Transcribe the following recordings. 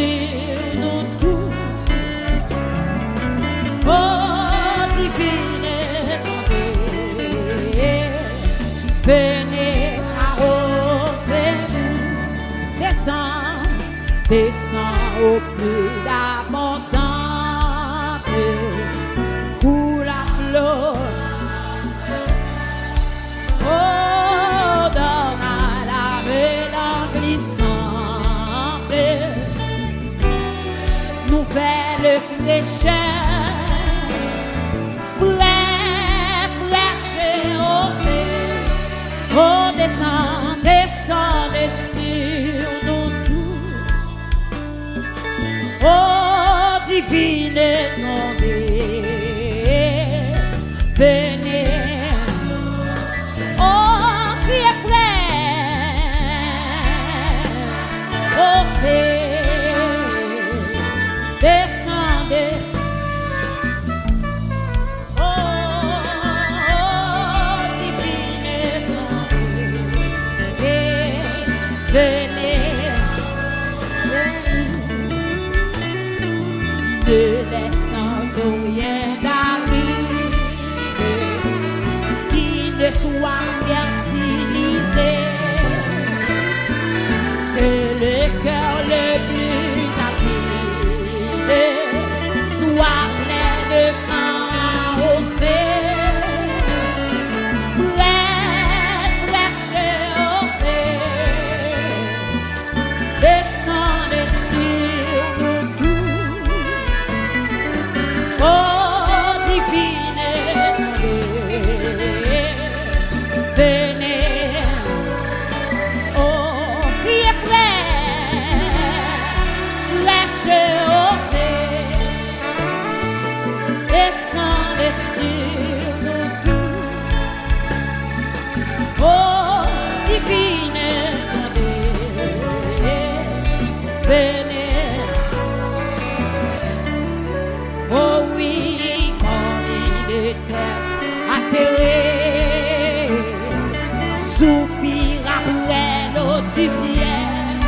sur nous tous. Oh, divine santé, venez arroser-nous, descends au plus abondante, coule à flot. Oh, donne à la mélange glissante, nouvelle fraîcheur, fraîche et osée. Oh, descends, descends sur nous tous. Oh, divine sondée, venez. Oh, criez frère, oh, c'est descendez. Oh, divine sondée, venez. Ne laissons rien d'arriver qui ne soit fertilisé, que le cœur le plus affilé soit pleinement arrosé, fraîche osée, descendez sur nous tous. Oh, divine sondée, venez. Oh, criez frère, fraîche osée, descendez sur nous tous. Oh, divine sondée, venez. Oh oui, quand il était atterré, soupir après l'eau du ciel,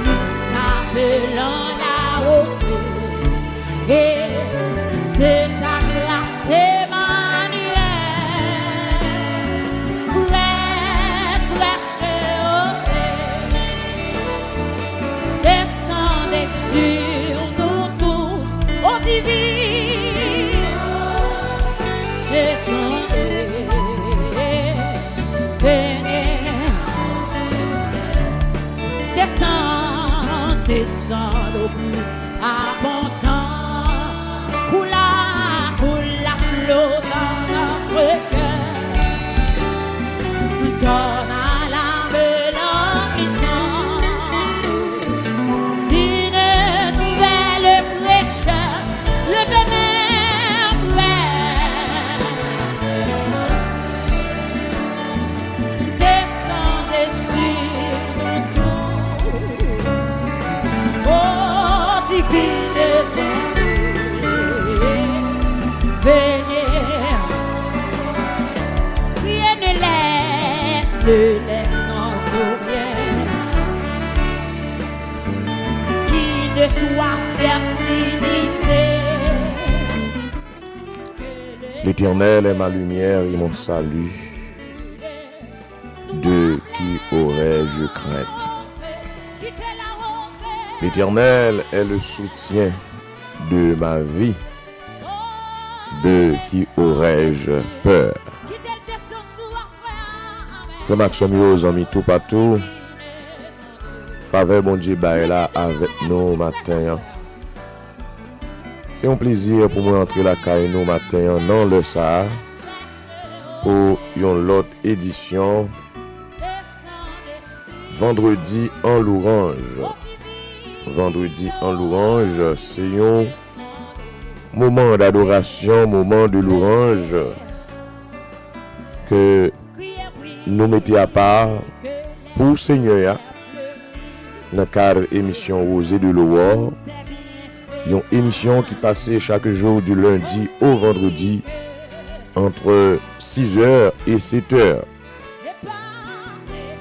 nous appelons la rosée et de ta grâce Emmanuel, fraîche osée, descendez sur nous tous. Oh, divine, descendez, venez, descends au plus abondant, coule à flot dans notre cœur, donne à l'âme l'envissante, une nouvelle fraîcheur, le venin frère, descendez sur nous tous. Oh, divine sondée, venez. Rien ne laissons pour rien qui ne soit fertilisé. L'Éternel est ma lumière et mon salut. De qui aurais-je crainte? L'Éternel est le soutien de ma vie. De qui aurais-je peur? Frère Maxime, aux amis tout partout. Faveur bon Dieu là avec nous matin. C'est un plaisir pour moi entrer la caille nous matin dans le ça pour une autre édition vendredi en louange. Vendredi en louange, c'est un moment d'adoration, moment de louange que nous mettons à part pour Seigneur dans le cadre émission Rosée de l'Aurore. Une émission qui passait chaque jour du lundi au vendredi entre 6h et 7h.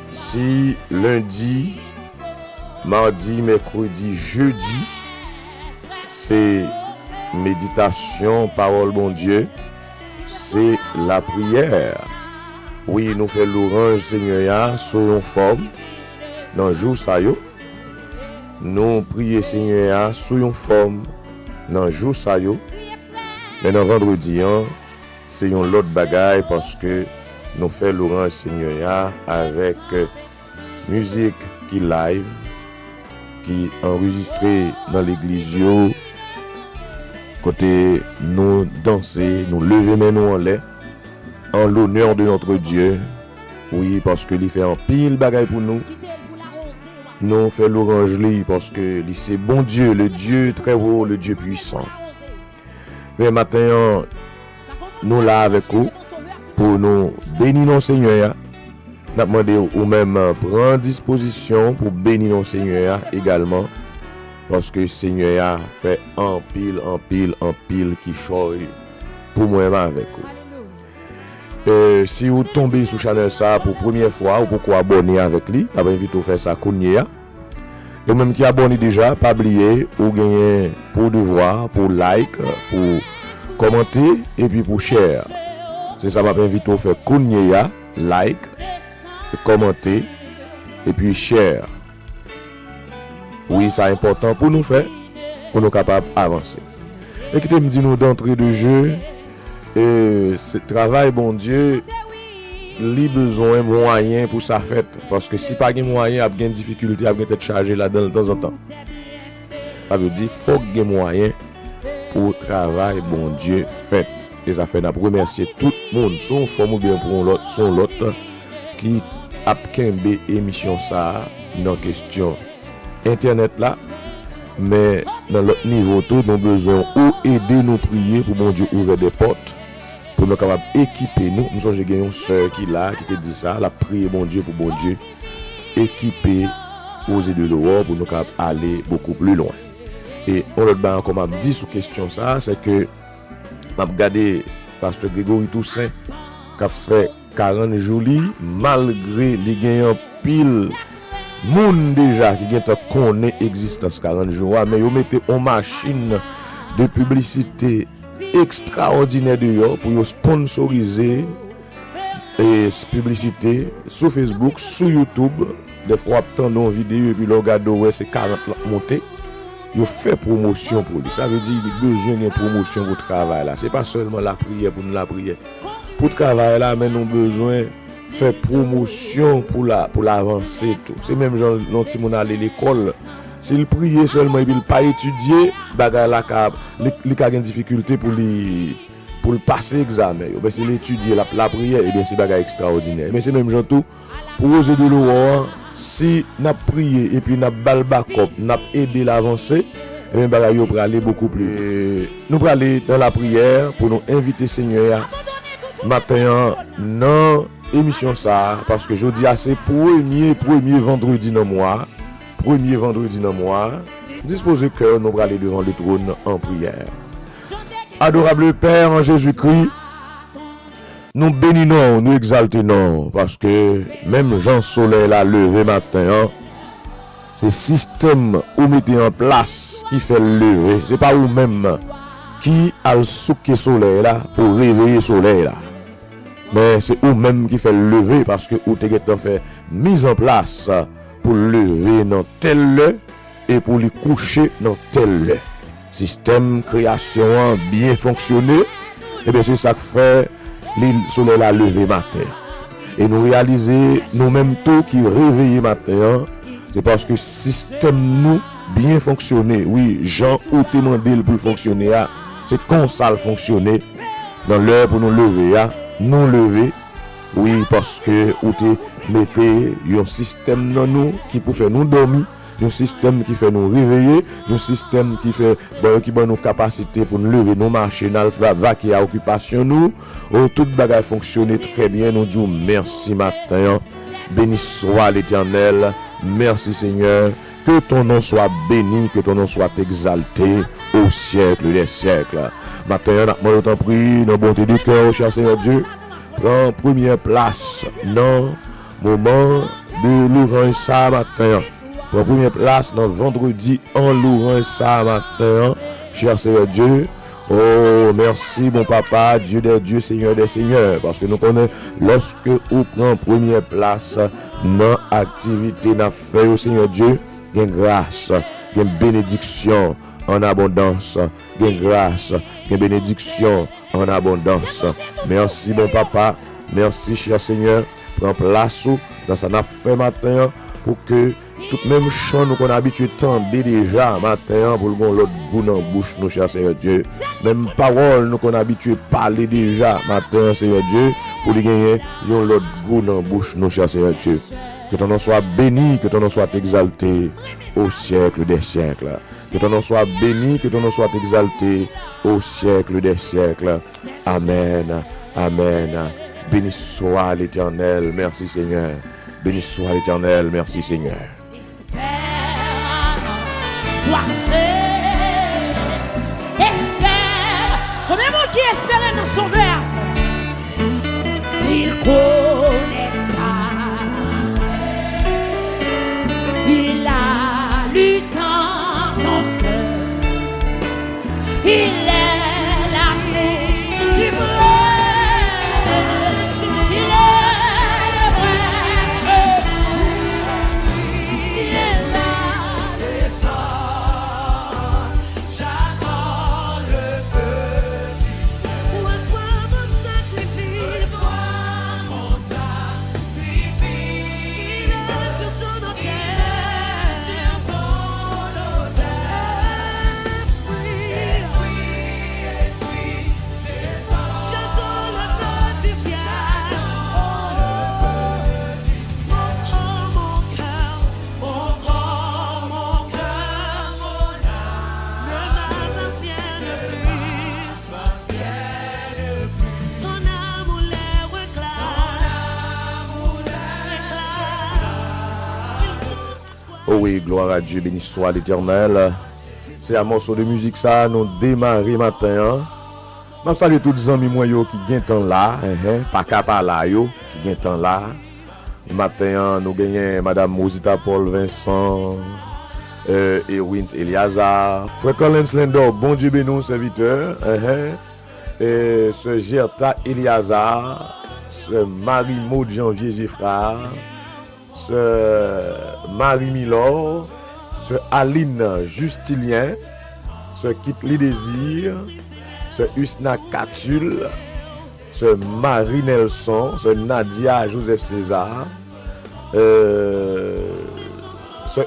Si lundi mardi, mercredi, jeudi, c'est méditation, parole bon Dieu, c'est la prière. Oui, nous faisons l'orange Seigneur, soyons forme dans le jour ça yo. Nous prions Seigneur, soyons forme dans le jour ça yo. Mais dans vendredi, c'est une autre bagaille parce que nous faisons l'orange Seigneur avec musique qui live, qui enregistrée dans l'église yo. Côté nous danser, nous lever mes nous en l'air, en l'honneur de notre Dieu. Oui, parce que il fait un pile bagaille pour nous. Nous fait l'orange parce que c'est bon Dieu, le Dieu très haut, le Dieu puissant. Mais maintenant, nous là avec vous pour nous bénir nos Seigneur. Nous demandons ou même prendre disposition pour bénir nos Seigneur également. Parce que Seigneur a fait un pile qui choye pour moi-même avec vous. Si vous tombez sur Channel ça pour première fois ou pour abonner avec lui, je vous invite à faire ça kounya. Et même qui abonné déjà, pas oublier ou gagner pour devoir, pour like, pour commenter et puis pour share. C'est ça m'a invité à faire kounya, like, commenter et puis share. Oui, c'est important pour nous faire, pour nous capables d'avancer. Écoutez, me dit nous d'entrée de jeu, ce travail, bon Dieu, il a besoin de moyens pour sa fête. Parce que si pas de moyens, il y a des difficultés, il y a être chargé là-dedans de temps en temps. Ça veut dire qu'il faut qu'il y ait moyens pour travail, bon Dieu, fête. Et ça fait nous remercier tout le monde, son forme ou bien pour l'autre, son l'autre, qui a kembe émission ça, dans question. Internet là, mais dans l'autre niveau tout, nous avons besoin ou aider nous prier pour bon Dieu ouvrir des portes pour nous capables équiper nous. Nous j'ai gagné une sœur qui là qui te dit ça, la prier bon Dieu pour bon Dieu équiper aux yeux de l'eau pour nous capables aller beaucoup plus loin. Et on l'autre ben comme m'a dit sous question ça, c'est que m'a regardé pasteur Grégory Toussaint qui a fait 40 jours malgré les gagnants pile moun déjà qui gen connaît existence 40 jours mais yo mette en machine de publicité extraordinaire de yo pour yo sponsoriser et publicité sur Facebook, sur YouTube, des fois attendre une vidéo et puis le regarder ouais c'est 40 monté. Yo fait promotion pour lui. Ça veut dire qu'il a besoin d'une promotion pour travail là. C'est pas seulement la prière pour nous la prière. Pour travail là mais nous besoin faire promotion pour l'avancer tout. C'est même genre non si mon aller l'école, s'il prier seulement et puis il pas étudier, bagarre là il a une difficulté pour le passer examen. Ben c'est l'étudier la prière et bien c'est bagarre extraordinaire. Mais c'est même genre tout pour oser de l'eau si n'a prié et puis n'a balbacop, n'a aidé l'avancer, et bien bagarre yo pour aller beaucoup plus. Nous pour aller dans la prière pour nous inviter Seigneur matin non émission ça parce que je dis c'est premier vendredi dans mois disposez cœur nous aller devant le trône en prière. Adorable Père en Jésus-Christ, nous bénissons, nous exaltons parce que même Jean Soleil l'a levé matin, c'est système ou mettez en place qui fait le lever, c'est pas vous même qui a le souqué soleil là pour réveiller soleil là. Mais c'est vous-même qui fait lever parce que vous avez fait mise en place pour lever dans tel lieu et pour les coucher dans tel lieu. Système création bien fonctionné, et bien c'est ça que fait l'île soleil la lever matin. Et nous réaliser nous-mêmes tout qui réveillé matin, c'est parce que système nous bien fonctionné. Oui, Jean ou demandé pour fonctionner, c'est comme ça le fonctionner dans l'heure pour nous lever. Non levé, oui, parce que vous mettez un système dans nous qui peut faire nous dormir, un système qui fait nous réveiller, un système qui fait qui donne nos capacités pour nous lever, nous marcher, nous vaquer à occupation nous, tout bagage fonctionne très bien. Nous disons merci matin, béni soit l'Éternel, merci Seigneur, que ton nom soit béni, que ton nom soit exalté au siècle des siècles. Matin, nous t'en prie, dans bonté du cœur, cher Seigneur Dieu, prends première place dans le moment de l'orange ça matin. Prends première place dans vendredi en louant ça matin, cher Seigneur Dieu. Oh, merci, mon papa, Dieu des dieux, Seigneur des seigneurs. Parce que nous connaissons, lorsque vous prenez première place dans l'activité, dans fait au Seigneur Dieu, il y a grâce, il y a bénédiction en abondance, il y a grâce, il y a bénédiction en abondance. Merci, mon papa, merci, cher Seigneur. Prends place dans ça n'a fait matin pour que tout même chant nous qu'on habitué tendre déjà matin pour qu'on l'autre goût dans bouche nous cher Seigneur Dieu. Même parole nous qu'on habitué parler déjà matin Seigneur Dieu pour lui gagner yon l'autre goût dans bouche nous cher Seigneur Dieu. Que ton nom soit béni, que ton nom soit exalté au siècle des siècles. Que ton nom soit béni, que ton nom soit exalté au siècle des siècles. Amen. Amen. Béni soit l'Éternel. Merci Seigneur. Béni soit l'Éternel. Merci Seigneur. Espère. Combien de monde qui espère dans son verse? Il connaîtra. Il a lu dans ton cœur. Il est la paix suprême. Il est le prêtre. Il est là. J'attends le feu du feu. Reçois mon sacrifice. Reçois mon sacrifice. Il est sur ton autel. Sur ton autel. Esprit, descends. J'attends le feu du ciel. On prend mon cœur, mon âme. Ne m'appartiennent plus. Ton amour les réclame. Oh oui, gloire à Dieu, béni soit l'Éternel. C'est un morceau de musique ça, nous démarrer matin. Je salue tous les amis moi yo qui gagne temps là, pas capable là yo qui gagne temps là. Matin nous gagnons madame Mosita Paul Vincent Ewins Eliazar, frère Colin Slender, bon Dieu béni serviteur, ce Gerta Eliazar, ce Marie Maud Janvier Geffrard, ce Marie Milor, ce Aline Justilien, ce Kitli Désir, ce Usna Katul, ce Marie Nelson, ce Nadia Joseph César, ce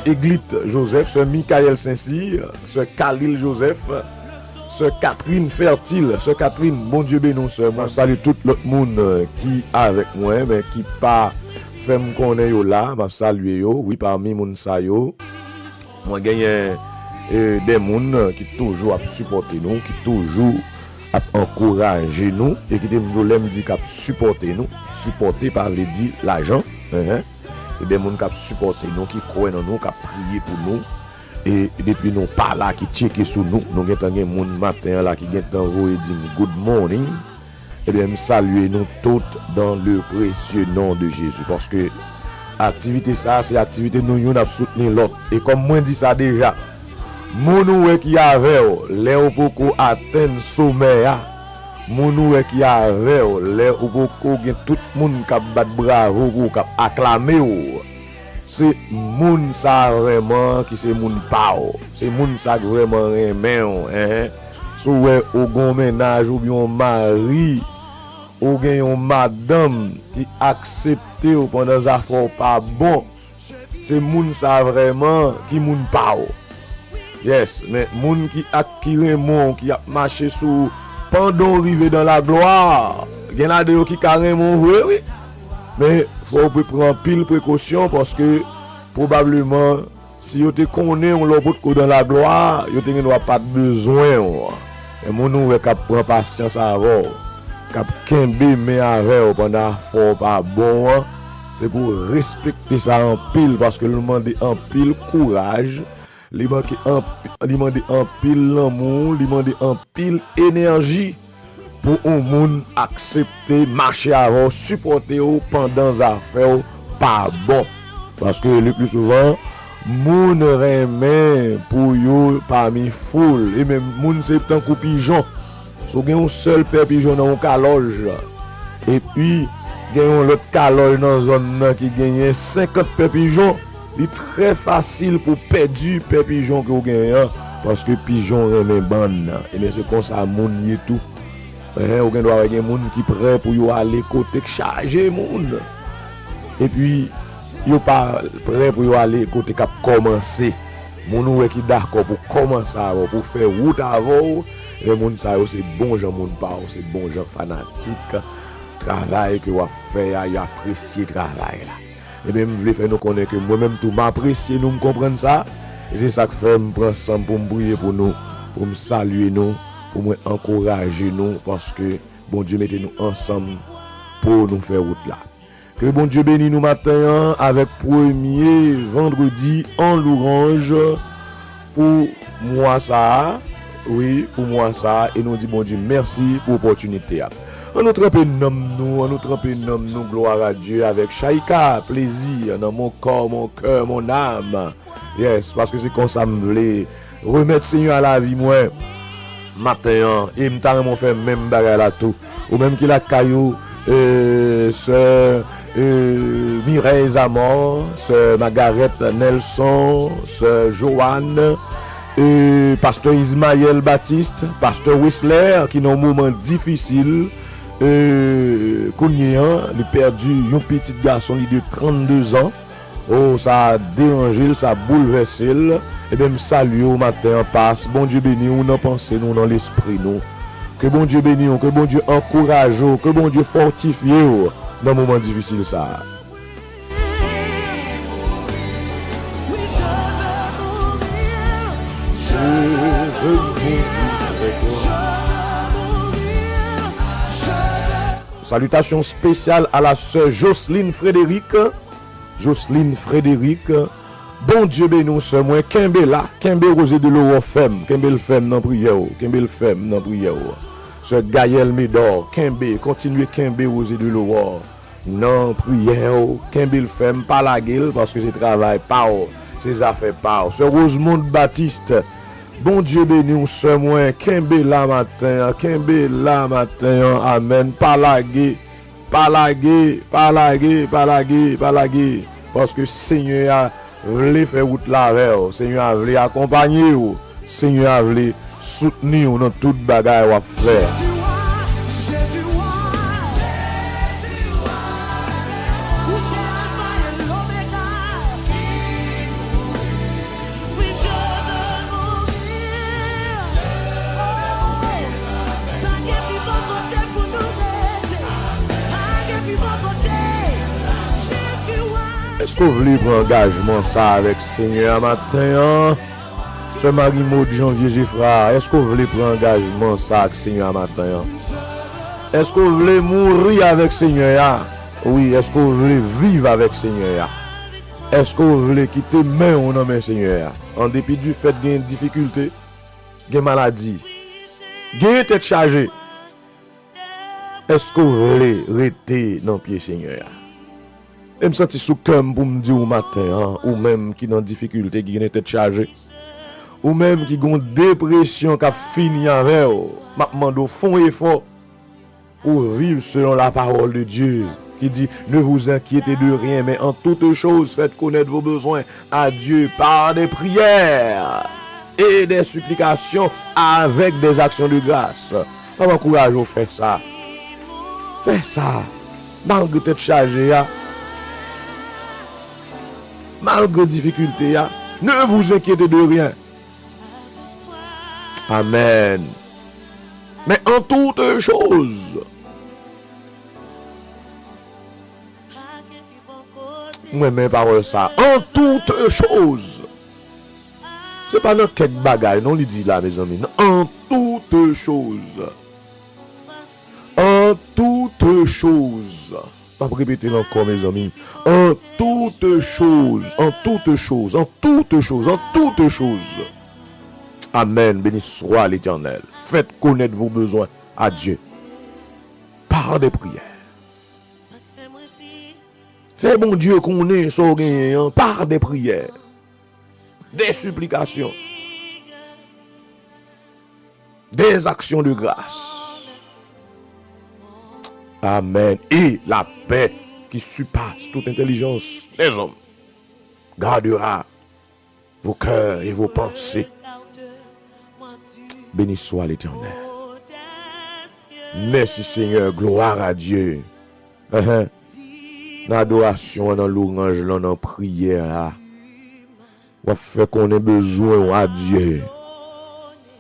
Églite Joseph, ce Michael Saint-Cyr, ce Khalil Joseph, ce Catherine Fertile, ce Catherine, bon Dieu béni, moi salue tout l'autre monde qui avec moi, mais qui pas fait me connaître yo là, m'a saluer yo, oui parmi moun sa yo, moi gagne des moun qui toujours supporter nous, qui toujours encourager nous et qui me dit qu'a supporter nous, supporter par les dit l'argent, c'est des moun qui supporter nous, qui croient en nous, qui prier pour nous. Et depuis nous pas là qui checker sur nous gagne moun matin là qui gagne dit good morning. Et bien me saluer nous toutes dans le précieux nom de Jésus parce que activité ça c'est activité nous yon a soutenir l'autre et comme moi dit ça déjà moun qui avait les opoko atteindre sommet moun qui avait les opoko gen tout moun qui bat bravo ou qui acclamer c'est moun ça vraiment qui c'est moun pao c'est moun ça vraiment remen sou ou gon ménage ou bien mari ou gen yon madame qui accepte ou pendant ça fort pas bon c'est moun ça vraiment qui moun pao yes mais moun qui acquire mon qui a marché sous pendant arriver dans la gloire gen la de yo qui carrément vrai oui mais faut prendre pile précaution parce que probablement si yo te connaît on l'autre dans la gloire yo te n'aura pas besoin et mon nou ka prend patience avant cap kembe mais avec pendant fort pas bon c'est pour respecter ça en pile parce que le demande en pile courage li demande en pile l'amour li demande en pile énergie pour un monde accepter marcher avant supporter pendant affaire pas bon parce que le plus souvent moun remen pour yo parmi foule et même moun c'est tant coup pigeon. So gen un seul père pigeon dans un caloge et puis gen l'autre caloge dans zone nan qui gagne 50 père pigeon. Il très facile pour perdre père pigeon que vous gagne parce que pigeon remen ban et bien c'est comme ça moun y tout. Ou gen doit gen moun qui prêt pour yo aller côté charger moun. Et puis yo pas prêt pour yo aller côté cap commencer. Moun ou qui d'accord pour commencer avant pour faire route avant et moun ça c'est bon gens moun pas c'est bon gens fanatique travail que wa faire y apprécier travail là. Et bien me voulais faire nous connaître que moi même tout m'apprécier nous me comprendre ça. Et c'est ça que fait me prendre ensemble pour me prier pour nous, pour me saluer nous, pour me encourager nous parce que bon Dieu mettez nous ensemble pour nous faire route là. Que bon Dieu bénisse nous matin avec premier vendredi en louange pour moi ça. Oui, pour moi ça et nous dit bon Dieu merci pour l'opportunité. On nous trempe nous, gloire à Dieu avec Shaika, plaisir dans mon corps, mon cœur, mon âme. Yes, parce que c'est comme ça me voulait remettre Seigneur à la vie moi matin et me t'arrête faire même bagarre là tout ou même qu'il a caillou sœur Mireille Zamor, sœur Margaret Nelson, sœur Joanne, pasteur Ismaël Baptiste, pasteur Whistler qui dans un moment difficile Kounyan, il a perdu un petit garçon de 32 ans. Oh, ça a dérangé, ça a bouleversé. Et bien, me salue au matin, passe. Bon Dieu béni, nous dans pensée, nous dans l'esprit, nous. Que bon Dieu béni, que bon Dieu encourage, que bon Dieu fortifie dans un moment difficile, ça. Je veux mourir avec toi. Salutations spéciales à la sœur Jocelyne Frédéric. Jocelyne Frédéric. Bon Dieu béni ce moi Kembe là, Kembe Rosé de l'eau femme, Kembe le femme dans prière, Kembe le femme dans prière. Sœur Gaël Médor, Kembe, continuez Kembe Rosé de l'eau dans prière, Kembe le femme pas la gueule parce que c'est travail pas, c'est affaires pas. Sœur Rosemonde Baptiste. Bon Dieu béni ce moi Kembe la matin, amen, pas laguer, parce que Seigneur a voulu faire route la avec, Seigneur a voulu accompagner vous, Seigneur a voulu soutenir dans toute bagaille à faire. Est-ce que vous voulez prendre engagement ça avec Seigneur matin? Ce Marie-Maud Janvier Geffra, est-ce que vous voulez prendre engagement ça avec Seigneur matin? Est-ce que vous voulez mourir avec Seigneur? Oui, est-ce que vous voulez vivre avec Seigneur? Est-ce que vous voulez quitter main au nom de Seigneur? En dépit du fait qu'il y a une difficulté, qu'il y a une maladie, qu'il y a une tête chargée. Est-ce que vous voulez rester dans le pied Seigneur? Et me sentir sous cœur pour me dire au matin, ou même qui dans difficulté, qui est tête chargée, ou même qui ont dépression qui a fini avec, m'a demandé au fond effort pour vivre selon la parole de Dieu, qui dit ne vous inquiétez de rien, mais en toutes choses faites connaître vos besoins à Dieu par des prières et des supplications avec des actions de grâce. On m'encourage à faire ça. Fais ça. Malgré tête chargée, malgré difficulté, ne vous inquiétez de rien. Amen. Mais en toutes choses, moi-même parole ça, en toutes choses. C'est pas dans quelques bagailles, non, il dit là, mes amis. En toutes choses. En toutes choses. Pas répéter encore, mes amis. En toutes choses, en toutes choses, en toutes choses, en toutes choses. Amen. Béni soit l'Éternel. Faites connaître vos besoins à Dieu par des prières. C'est bon Dieu qu'on est sur par des prières. des supplications, des actions de grâce. Amen. Et la paix qui surpasse toute intelligence des hommes gardera vos cœurs et vos pensées. Béni soit l'Éternel. Merci Seigneur, gloire à Dieu. Dans l'adoration, dans l'orange, dans la prière, on fait qu'on ait besoin à Dieu.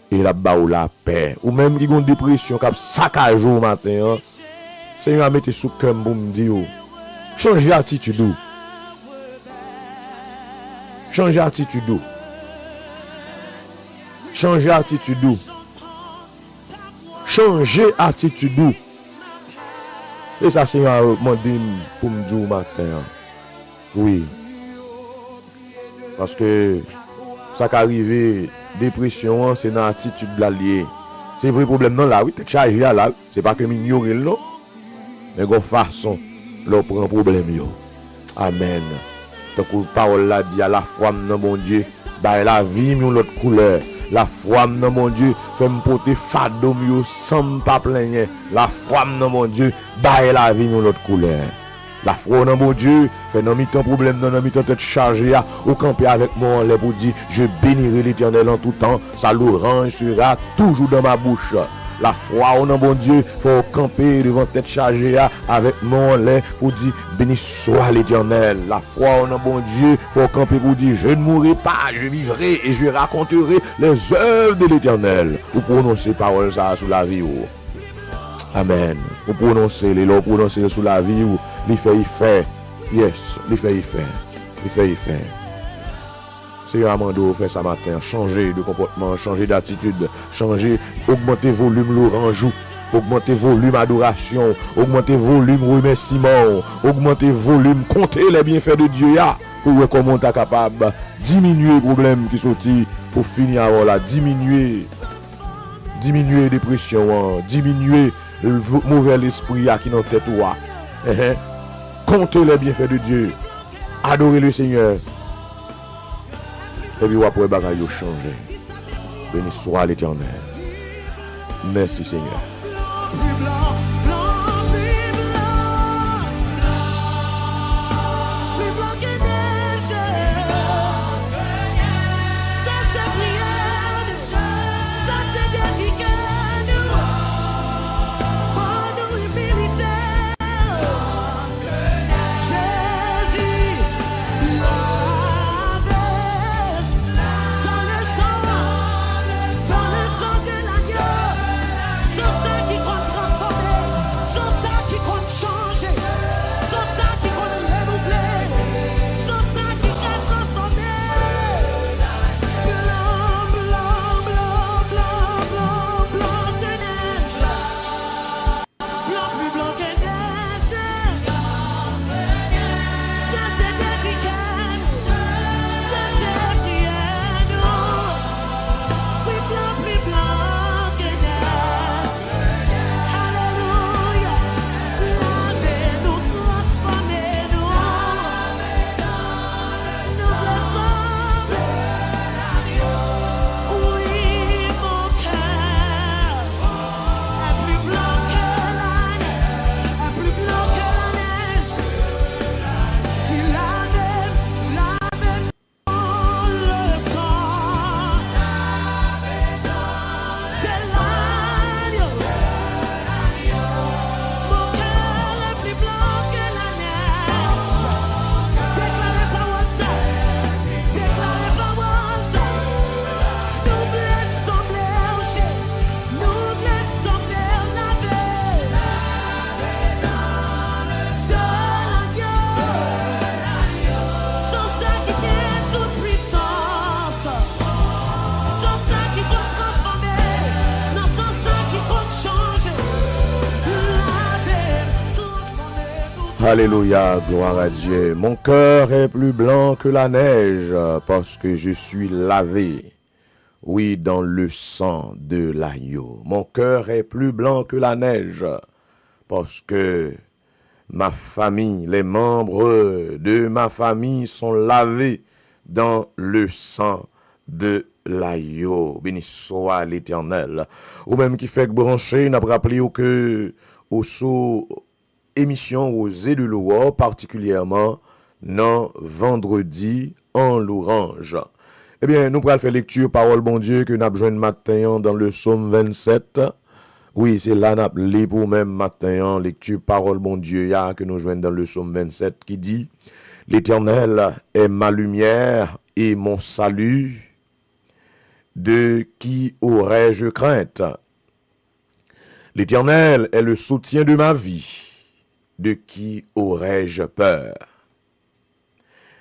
Et là-bas ou la paix. Ou même qui ont une dépression, qui a saccagé au matin. Seigneur, mettez sous cœur pour me dire. Changez d'attitude. Changez d'attitude. Changez d'attitude. Changez d'attitude. Et ça, Seigneur, m'a dit pour me dire au matin. Oui. Parce que ça qui arrive, dépression, c'est dans l'attitude de l'allié. C'est vrai problème non là, oui, t'es chargé là, c'est pas que m'ignorer non. Mais de façon, là, prend problème yo. Amen. Donc, la parole là dit à la foi dans mon Dieu, bah la vie, une l'autre couleur. La foi dans mon Dieu, fait me porter fadom yo sans pas plaigner. La foi dans mon Dieu, bah la vie, une l'autre couleur. La foi dans mon Dieu, fait non mi-temps problème, non mi-temps tête chargée, au camper avec moi, les pour dire, je bénirai l'Éternel en tout temps, sa louange sera toujours dans ma bouche. La foi au nom bon Dieu, faut camper devant tête chargée avec mon lait pour dire béni soit l'Éternel. La foi au nom bon Dieu, faut camper pour dire je ne mourrai pas, je vivrai et je raconterai les œuvres de l'Éternel. Vous prononcez parole ça sous la vie. Amen. Vous prononcez les lots, prononcez sous la vie ou les fait. Yes, les fait. Seigneur Amando fait ça matin, changer de comportement, changer d'attitude, changer, augmenter volume l'orange, augmenter volume adoration, augmenter volume remerciement, augmenter volume compter les bienfaits de Dieu pour voir comment tu es capable diminuer les problèmes qui sont pour finir avant là, diminuer la dépression, diminuer le mauvais esprit qui est dans tête toi. Compter les bienfaits de Dieu, adorer le Seigneur. Et puis après bagaille yo changer. Béni soit l'Éternel. Merci Seigneur. Alléluia, gloire à Dieu. Mon cœur est plus blanc que la neige parce que je suis lavé, oui, dans le sang de l'agneau. Mon cœur est plus blanc que la neige parce que ma famille, les membres de ma famille sont lavés dans le sang de l'agneau. Béni soit l'Éternel. Ou même qui fait que brancher, n'a pas rappelé que au sous émission aux de l'eau, particulièrement dans vendredi en l'orange. Eh bien, nous pourrons faire lecture parole bon Dieu que nous avons besoin matin dans le psaume 27. Oui, c'est là nous avons pour même matin lecture parole bon Dieu que nous joignons dans le psaume 27 qui dit l'Éternel est ma lumière et mon salut, de qui aurais-je crainte? L'Éternel est le soutien de ma vie, de qui aurais-je peur?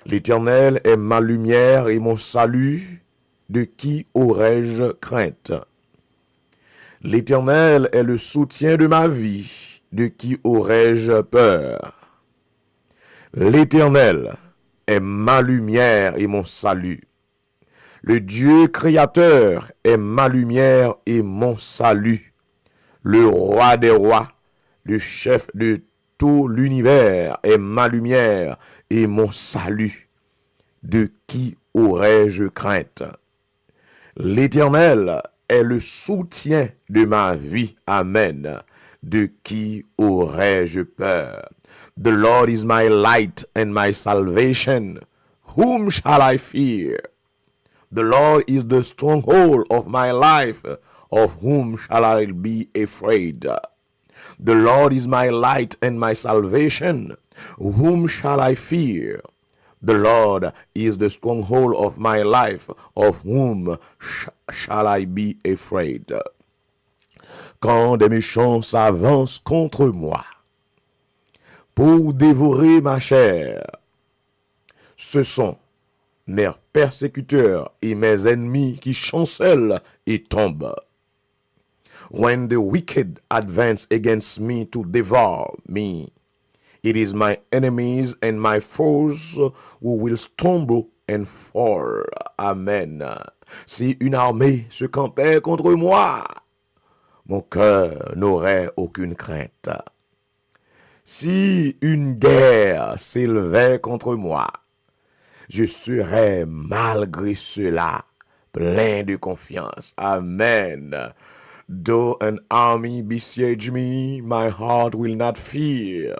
L'Éternel est ma lumière et mon salut, de qui aurais-je crainte? L'Éternel est le soutien de ma vie, de qui aurais-je peur? L'Éternel est ma lumière et mon salut. Le Dieu créateur est ma lumière et mon salut. Le roi des rois, le chef de tout l'univers est ma lumière et mon salut. De qui aurais-je crainte? L'Éternel est le soutien de ma vie. Amen. De qui aurais-je peur? The Lord is my light and my salvation. Whom shall I fear? The Lord is the stronghold of my life. Of whom shall I be afraid? The Lord is my light and my salvation. Whom shall I fear? The Lord is the stronghold of my life. Of whom shall I be afraid? Quand des méchants s'avancent contre moi pour dévorer ma chair, ce sont mes persécuteurs et mes ennemis qui chancellent et tombent. When the wicked advance against me to devour me, it is my enemies and my foes who will stumble and fall. Amen. Si une armée se campait contre moi, mon cœur n'aurait aucune crainte. Si une guerre s'élevait contre moi, je serais malgré cela plein de confiance. Amen. Though an army besiege me, my heart will not fear.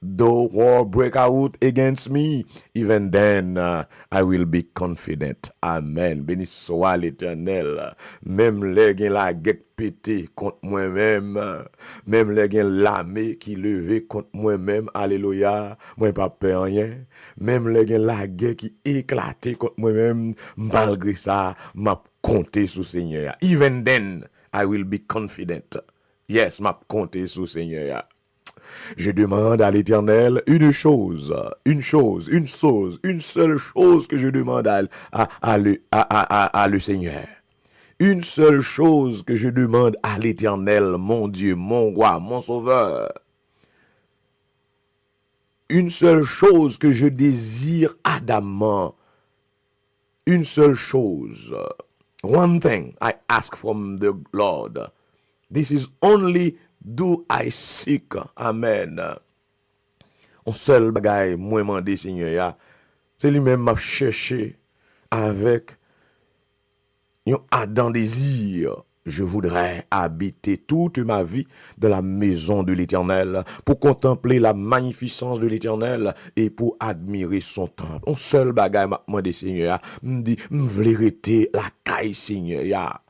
Though war break out against me, even then I will be confident. Amen. Béni soit l'Éternel. Même les gens la guerre pété contre moi-même, même les gens l'armée qui levé contre moi-même, alléluia, moi pas peur rien. Même les gens la guerre qui éclaté contre moi-même, malgré ça, m'a compté sur Seigneur. Even then I will be confident. Yes, m'a compté sur Seigneur. Je demande à l'Éternel une seule chose que je demande à le Seigneur. Une seule chose que je demande à l'Éternel, mon Dieu, mon roi, mon sauveur. Une seule chose que je désire ardemment. Une seule chose. One thing I ask from the Lord. This is only do I seek. Amen. On seul bagaille, moi mandé Seigneur, c'est lui-même m'a cherché avec un ardent désir. Je voudrais habiter toute ma vie dans la maison de l'Éternel pour contempler la magnificence de l'Éternel et pour admirer son temple. On seul bagaille m'a demandé Seigneur, me dit m'vle rete la caille Seigneur.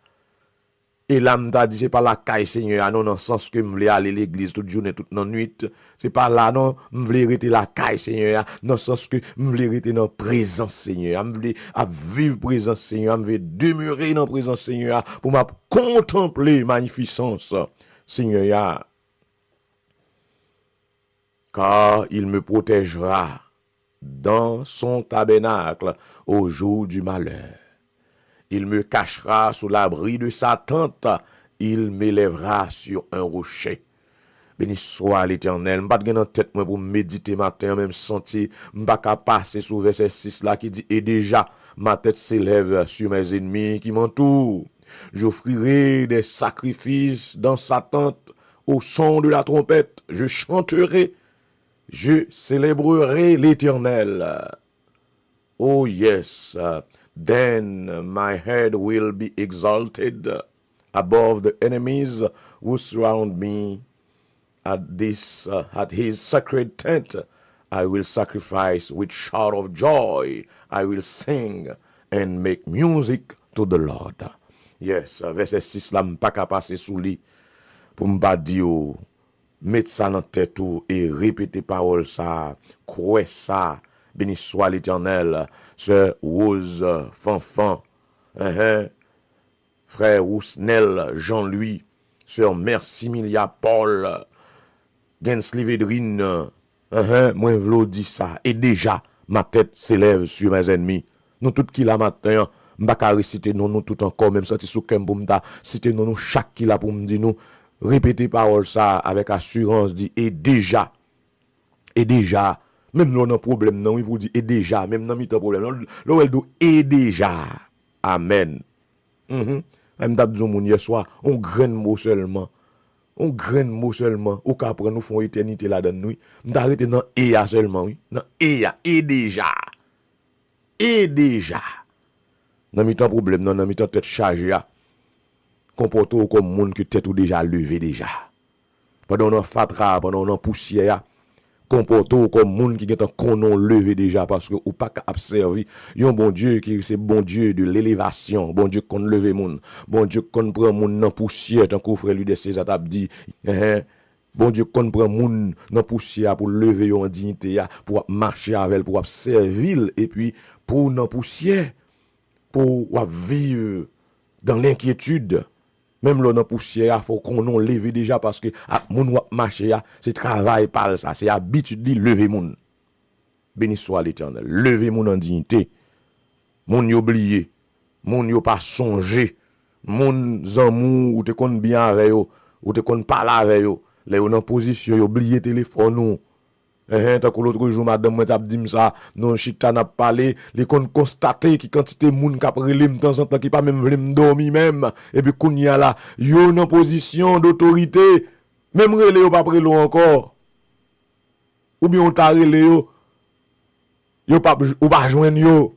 Et là, m'ta dit, c'est pas la caille, Seigneur, non, dans le sens que m'vle aller à l'église toute journée, toute la nuit. C'est pas là, non, m'vle rester la caille, Seigneur, dans le sens que m'vle rester dans la présence, Seigneur. M'vle à vivre présence, Seigneur. M'vle demeurer dans la présence, Seigneur, pour m'a contempler magnificence, Seigneur. Car il me protégera dans son tabernacle au jour du malheur. Il me cachera sous l'abri de sa tente. Il m'élèvera sur un rocher. Béni soit l'Éternel. M'pas de tête moi pour méditer matin, même sentir, m'pas qu'à passer sous verset 6 là qui dit, et déjà, ma tête s'élève sur mes ennemis qui m'entourent. J'offrirai des sacrifices dans sa tente au son de la trompette. Je chanterai, je célébrerai l'Éternel. Oh yes, then my head will be exalted above the enemies who surround me. At his sacred tent, I will sacrifice with shout of joy. I will sing and make music to the Lord. Yes, verset 6 là, m'pas ka passer sous li pour m'pa di yo, mettre ça dans tête ou et répéter parole ça, croire ça. Béni soit l'Éternel, Sœur Rose Fanfan, Frère Rousnel Jean-Louis, Sœur Mercimilia Paul, Gensli Védrine, moi v'lo dit ça, et déjà, ma tête s'élève sur mes ennemis. Nous tout qui la matin, m'baka réciter nous tout encore, même senti sous kem pour m'ta, citer nous chaque qui la pour m'di nous, répéter parole ça avec assurance, dit, et déjà, même l'on a problème, non, il vous dit, et déjà, même dans mi-temps problème, l'on elle dit, et déjà, amen. Même d'abdou moun hier soir, on grain mot seulement, ou ka prendre nous font éternité là-dedans nous, m'arrêter dans et seulement, oui, dans et déjà, dans mi-temps problème, non, dans mi-temps tête chargée, comporte-vous comme monde que tête ou déjà levé déjà. Pendant on fatra, pendant on poussière, comporte-vous comme monde qui est en konon levé déjà parce que ou pas observer un bon Dieu qui c'est bon Dieu de l'élévation, bon Dieu qu'on lever monde, bon Dieu qu'on prend monde dans poussière tant que frère lui de César t'a dit bon Dieu qu'on prend monde dans poussière pour lever en dignité pour marcher avec pour servir et puis pour dans poussière pour vivre dans l'inquiétude. Même là dans poussière, faut qu'on non lever déjà parce que moun wap marcher c'est travail par ça, c'est habitude de lever moun. Béni soit l'Éternel. Lever moun en dignité. Moun yo oublié, moun yo pas songé, moun zanmou ou te kon bien avec yo, ou te kon parler avec yo, les yo dans position yo oublié téléphone nou. Tant que l'autre jour madame moi t'a dit ça, non chita n'a parlé, les kon constater qui quantité moun k'ap relé de temps en temps qui pas même vle m'dormi même et puis kounya là, yo en position d'autorité, même relé yo pas prélé encore. Ou bien on t'a relé yo pas ou pas joindre yo.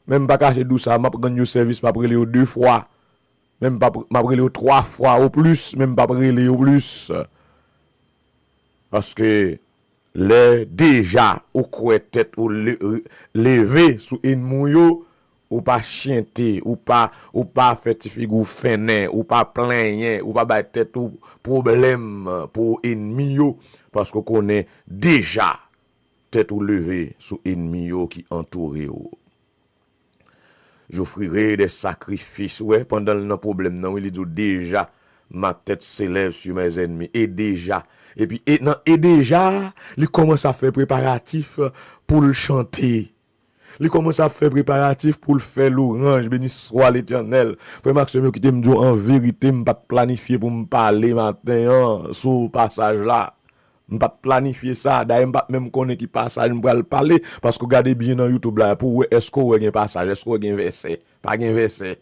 Même pas cacher dou ça, m'a gagné service m'a relé yo 2 fois. Même pas m'a relé yo 3 fois au plus, même pas relé yo plus. Parce que les déjà ou quoi tête ou lever sous ennemi yo ou pas chanter ou pas faire figou fené ou pas plaigner ou pas ba tête ou problème pour ennemi yo parce que connaît déjà tête ou lever sous ennemi yo qui entoure yo. J'offrirai des sacrifices pendant le problème non il dit déjà ma tête s'élève sur mes ennemis et déjà et puis et déjà il commence à faire préparatif pour le chanter, il commence à faire préparatif pour le faire l'orange. Béni soit l'Éternel. Frère Maxime qui te me dit en vérité me pas planifier pour me parler matin sur passage là, me pas planifier ça d'ailleurs pas même connait qui passage me le parler parce que regardez bien dans YouTube là pour est-ce qu'on a un passage, est-ce qu'on a un verset, pas un verset.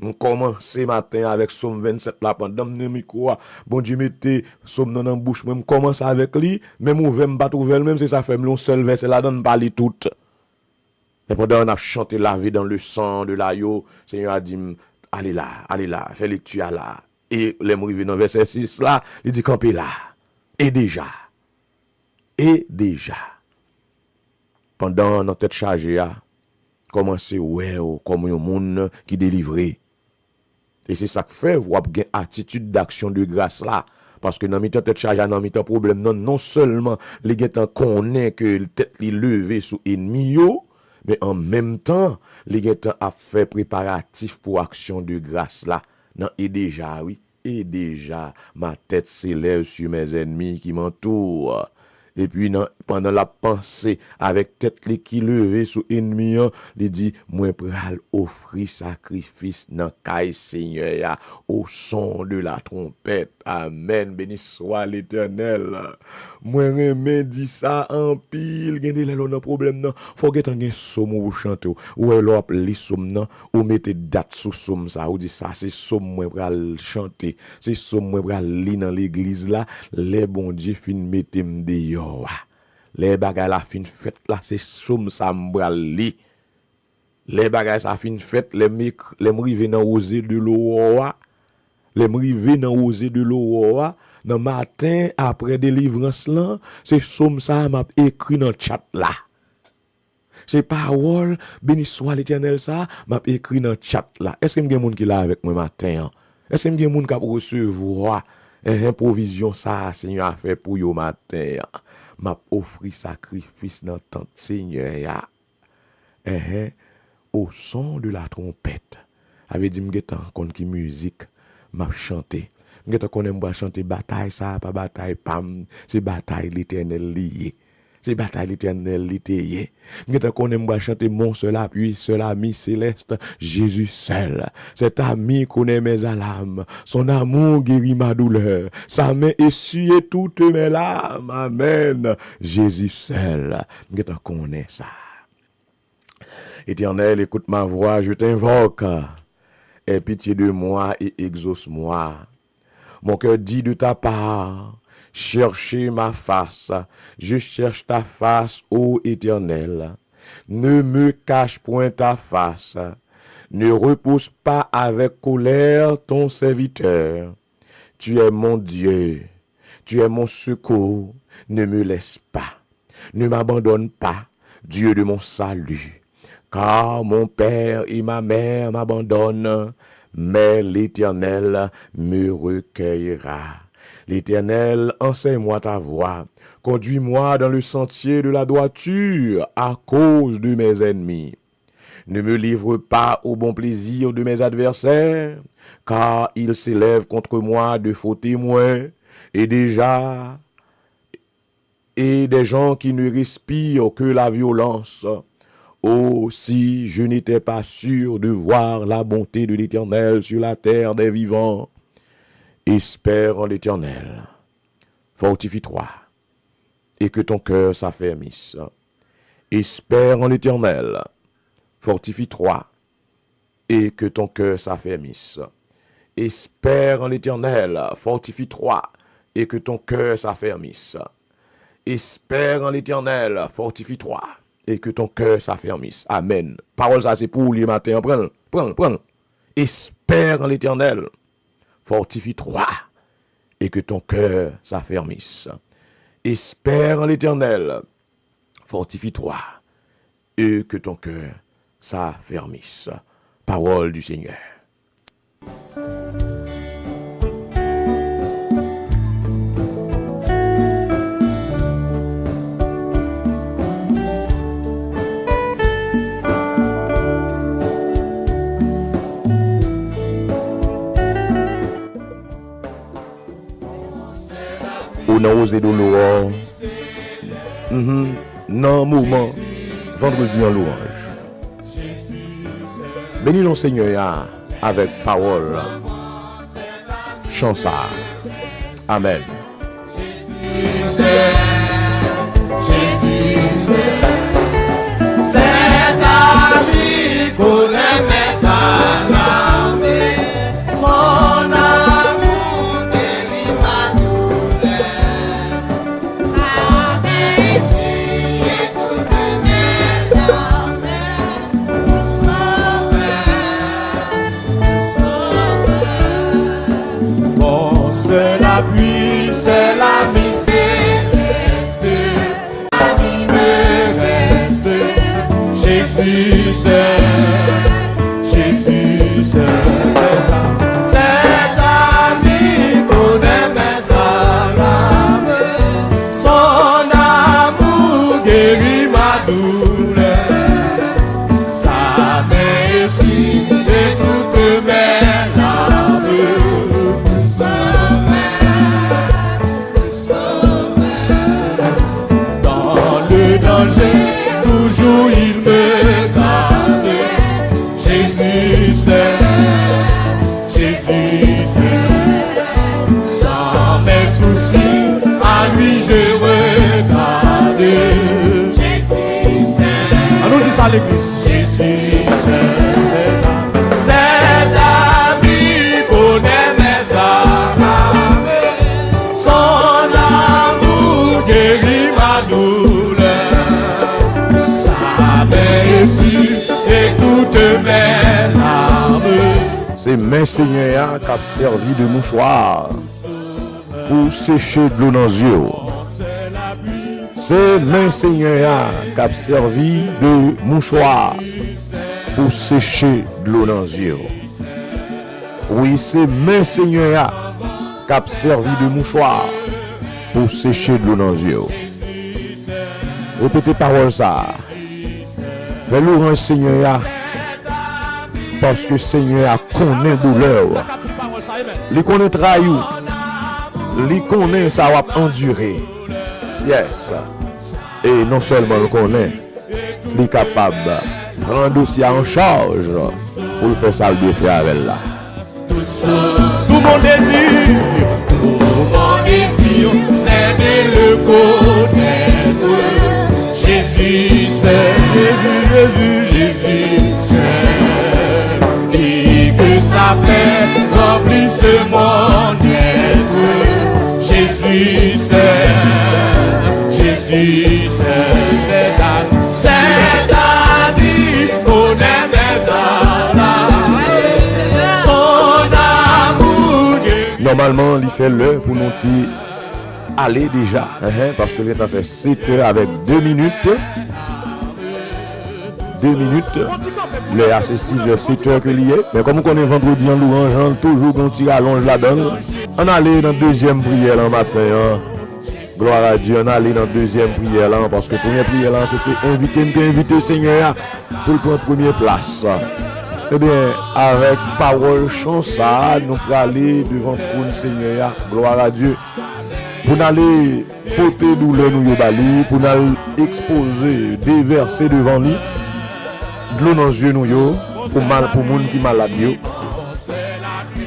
On commence matin avec Somme 27 là pendant le micro. Bon Dieu mettez Somme dans la bouche. Même commence avec lui. Même ouvert me pas trouver même c'est ça fait un seul verset là donne pas tout. Et pendant on a chanté la vie dans le sang de l'agneau, Seigneur a dit allez là, fais lecture là. Et les arrivé dans verset 6 là, il dit camper là. Et déjà. Pendant notre tête chargée commencer comme un monde qui délivré. Et c'est ça que fait, vous avez une attitude d'action de grâce là. Parce que dans mi-temps tête chargée, dans mi-temps problème, non seulement les gens connaissent que tête li levé sous ennemi yo, mais en même temps, les gens a fait préparatif pour action de grâce là. Non, et déjà, ma tête s'élève sur mes ennemis qui m'entourent. Et puis pendant la pensée avec tête qui levée sous ennemi, il dit moi pral offrir sacrifice dans caille Seigneur au son de la trompette. Amen. Béni soit l'Éternel. Moi remè dit ça en pile, gende là non problème non. Faut que t'en gen somme ou chanter ou alors li somme non ou mettez date sous somme ça ou dit ça c'est somme moi pral chanter. C'est somme moi pral li dans l'église là, les bon Dieu fin mettem dehors. Les bagay la fin fête là c'est somme ça m'bral li. Les bagages ça fin fait, les m'rive dans osé de l'eau. Les m'rive dans osé de l'eau. Dans matin après délivrance là, c'est somme ça m'a écrit dans chat là. C'est parole béni soit l'Éternel ça m'a écrit dans chat là. Est-ce que m'gen moun qui là avec moi matin? Est-ce que m'gen moun qui recevoir provision ça Seigneur a fait pour yo matin? M'a offri sacrifice dans tente Seigneur ya. Au son de la trompette. Avait dit m'getan kon ki musique m'a chanter. M'getan konnen m'a chanter bataille ça pas bataille pam, c'est bataille l'Éternel lié. C'est bataille l'Éternel lié. M'getan konnen m'a chanter mon seul appui, seul ami céleste, Jésus seul. Cet ami connaît mes alarmes, son amour guérit ma douleur, sa main essuie toutes mes larmes. Amen. Jésus seul. M'getan connaît ça. Éternel, écoute ma voix, je t'invoque. Aie pitié de moi et exauce-moi. Mon cœur dit de ta part, cherchez ma face. Je cherche ta face, ô Éternel. Ne me cache point ta face. Ne repousse pas avec colère ton serviteur. Tu es mon Dieu. Tu es mon secours. Ne me laisse pas. Ne m'abandonne pas, Dieu de mon salut. Car mon père et ma mère m'abandonnent, mais l'Éternel me recueillera. L'Éternel, enseigne-moi ta voie, conduis-moi dans le sentier de la droiture à cause de mes ennemis. Ne me livre pas au bon plaisir de mes adversaires, car ils s'élèvent contre moi de faux témoins, et des gens qui ne respirent que la violence. Oh, si je n'étais pas sûr de voir la bonté de l'Éternel sur la terre des vivants, espère en l'Éternel. Fortifie-toi et que ton cœur s'affermisse. Espère en l'Éternel. Fortifie-toi et que ton cœur s'affermisse. Espère en l'Éternel. Fortifie-toi et que ton cœur s'affermisse. Espère en l'Éternel. Fortifie-toi et que ton cœur s'affermisse. Amen. Parole ça c'est pour les matins. Prends. Espère en l'Éternel. Fortifie-toi et que ton cœur s'affermisse. Espère en l'Éternel. Fortifie-toi et que ton cœur s'affermisse. Parole du Seigneur. On a osé de louange. Non, mouvement. Vendredi en louange. Bénis le Seigneur avec parole. Chansa. Amen. Jésus, c'est ta vie qu'on aimait s'alarmer. Son amour guérit ma douleur. Sa main essuie toutes mes larmes. Sauveur. Mon seul appui, c'est l'ami céleste. L'ami me reste. Jésus, c'est cet ami connaît mes alarmes. Son amour guérit ma douleur. Sa main essuie toutes mes larmes. Dans le danger, toujours il me garde. Jésus c'est. Dans mes soucis, à lui je regarde. Jésus c'est. Allons dire ça à l'église. Jésus c'est cet ami connaît mes alarmes. Son amour guérit ma douleur. Sa main essuie et tout c'est main Seigneur qui a servi de mouchoir pour sécher de l'eau dans les yeux. C'est main Seigneur qui a servi de mouchoir pour sécher de l'eau dans les yeux. Oui, c'est main Seigneur qui a servi de mouchoir pour sécher de l'eau dans les yeux. Répétez parole ça. Fais louange Seigneur parce que Seigneur connaît douleur. Il connaît trahison. Il connaît ça va endurer. Yes. Et non seulement le connaît, il est capable de prendre dossier en charge pour le faire ça le faire avec là. Tout mon désir, c'est de le connaître. Jésus, c'est Jésus, c'est. Et que sa paix remplisse mon être. Jésus, c'est ta vie, connaît mes âmes. Son amour. Normalement, il fait l'heure pour nous dire aller déjà, parce que il a fait 7 heures avec 2 minutes. 2 minutes. L'heure c'est 6 heures, 7 heures que l'y est. Mais comme on connaît vendredi en louange, toujours quand tu allonges là-dedans, on allait dans la deuxième prière le matin. Gloire à Dieu, on allait dans la deuxième prière là, parce que la première prière là, c'était invité Seigneur pour prendre première place. Eh bien, avec parole chant ça, nous allons aller devant le trône Seigneur, gloire à Dieu, pour aller porter douleur nous yo bali, pour nous exposer, déverser devant lui, de l'eau dans les yeux nous yo, pour mal pour monde qui malade yo,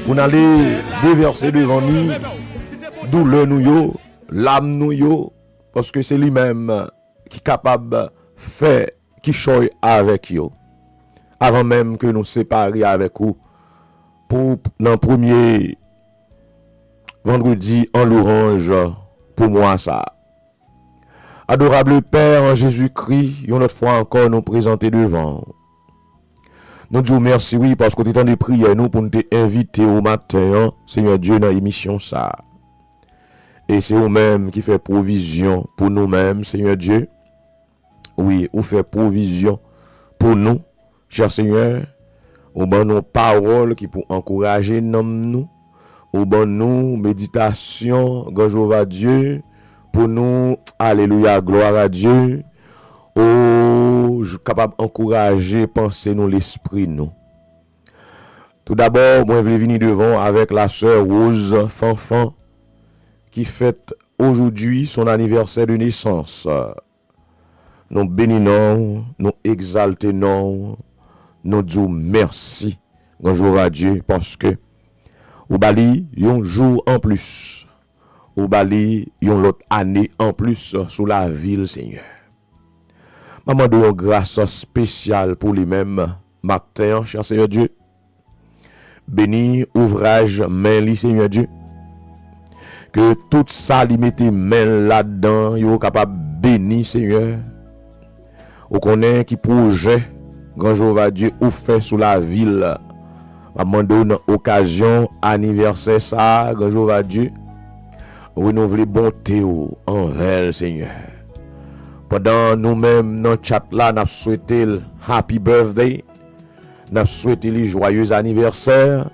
pour aller déverser devant lui, douleur nous yo, l'âme nous yo, parce que c'est lui-même qui est capable de faire, qui choye avec yo. Avant même que nous séparions avec vous pour dans premier vendredi en louange pour moi ça. Adorable Père en Jésus-Christ, une autre fois encore nous présenter devant. Nous disons merci oui parce que tu es en de prière nous pour nous inviter au matin, Seigneur Dieu dans l'émission ça. Et c'est vous-même qui fait provision pour nous-mêmes, Seigneur Dieu. Oui, vous fait provision pour nous. Cher Seigneur, au bon nos paroles qui pour encourager nous, au bon nous méditation, Jéhovah Dieu, pour nous, alléluia, gloire à Dieu, capable d'encourager, penser nous l'esprit nous. Tout d'abord, moi je vais venir devant avec la sœur Rose Fanfan qui fête aujourd'hui son anniversaire de naissance. Nous bénissons, nous exaltons, nous disons merci, bonjour à Dieu, parce que au Bali, un jour en plus, au Bali, une autre année en plus sous la ville, Seigneur. Maman de grâce spéciale pour lui-même, matin, cher Seigneur Dieu. Béni ouvrage, main li, Seigneur Dieu. Que tout ça, li mette main là-dedans, yo capable béni, Seigneur. Ou connaît qui projet, grand Jéhovah Dieu, ou fait sous la ville. Maman donne occasion, anniversaire ça, grand Jéhovah Dieu. Renouveler bonté envers Seigneur. Pendant nous-mêmes, dans le chat là, nous souhaitons happy birthday. Nous souhaitons le joyeux anniversaire.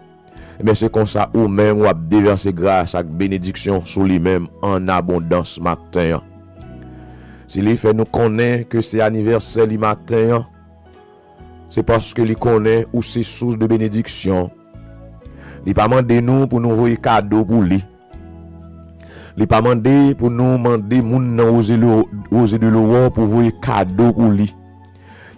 Mais c'est comme ça, ou même, ou déverser grâce et bénédiction sur lui-même en abondance matin. Si il fait nous connaître que c'est anniversaire le matin, c'est parce que il connaît où c'est source de bénédiction. Il pas demandé nous pour nous envoyer cadeau pour lui. Il pas demandé pour nous demander moun nan oser de l'eau pour envoyer cadeau pour lui.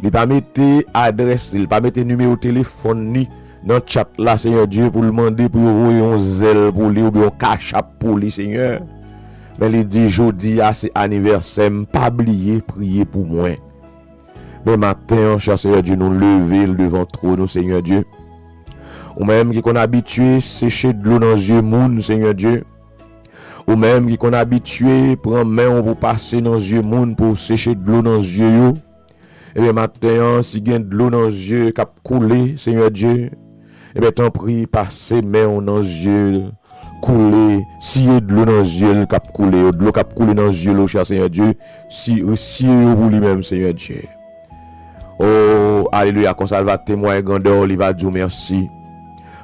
Il pas mettre adresse, il pas mettre numéro de téléphone ni dans chat là Seigneur Dieu pour demander pour envoyer un zèle pour lui ou bien un cachap pour lui Seigneur. Mais il dit jodi à c'est anniversaire, pas oublier prier pour moi. Mais matin, cher Seigneur Dieu, nous lever devant trône, Seigneur Dieu. Ou même qui qu'on habitué sécher de l'eau dans les yeux moun, Seigneur Dieu. Ou même qui qu'on habitué prendre main pour passer dans les yeux moun pour sécher de l'eau dans les yeux. Et bien matin, si gain de l'eau dans les yeux qui a coulé, Seigneur Dieu. Eh bien, t'en prie, passez main dans les yeux, couler, si de l'eau dans les yeux, cap couler, de l'eau cap couler dans les yeux, cher Seigneur Dieu, si pour lui-même, Seigneur Dieu. Oh, alléluia, qu'on ça va témoigner grandeur, il va dire merci.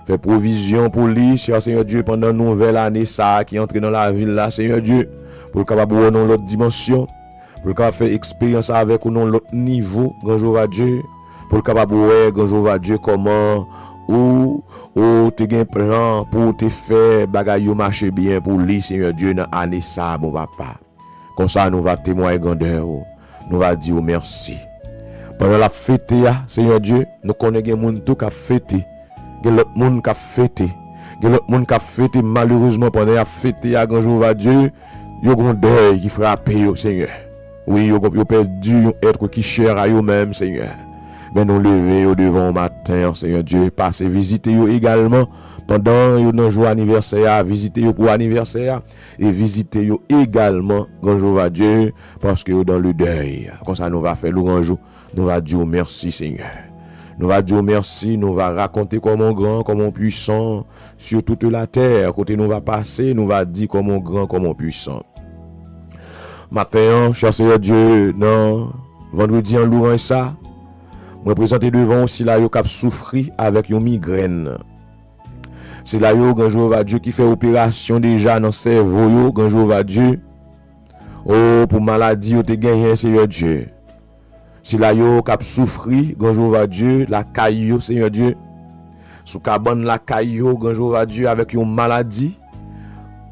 Fait provision pour lui, cher Seigneur Dieu, pendant une nouvelle année, ça, qui entre dans la ville là, Seigneur Dieu, pour le capable dans l'autre dimension, pour le capable faire expérience avec ou dans l'autre niveau, grand jour à Dieu, pour le capable grand jour à Dieu, comment, ou te gen plan pour te faire bagay yo marcher bien pour lui, Seigneur Dieu, dans l'année ça, mon papa. Comme ça, nous va témoigner grandeur, nous va dire merci. Pendant la fête, Seigneur Dieu, nous connaissons des gens qui ont fêté. Il y a l'autre monde qui a fêté. Il y a l'autre monde qui a fêté. Malheureusement, pendant la fête, grand jour à Dieu, il y a un deuil qui frappe, Seigneur. Oui, il y a perdu un être qui cher à eux-mêmes, Seigneur. Mais nous lever devant le matin, Seigneur Dieu, passer visiter eux également pendant notre jour anniversaire, visiter eux pour anniversaire et visiter eux également grand jour à Dieu parce que dans le deuil. Comme ça nous va faire le grand jour, nous va dire merci Seigneur. Nous va dire merci, nous va raconter comment grand, comment puissant sur toute la terre. Côté nous va passer, nous va dire comment grand, comment puissant. Matin, cher Seigneur Dieu, non, vendredi en louant ça, me présenter devant aussi là yo cap souffri avec une migraine. C'est là yo grand jour va Dieu qui fait opération déjà dans cerveau yo grand jour va Dieu. Oh pour maladie yo te gagné Seigneur Dieu. C'est là yo cap souffri grand jour va Dieu la caillou Seigneur Dieu. Sous cabane la caillou grand jour va Dieu avec une maladie.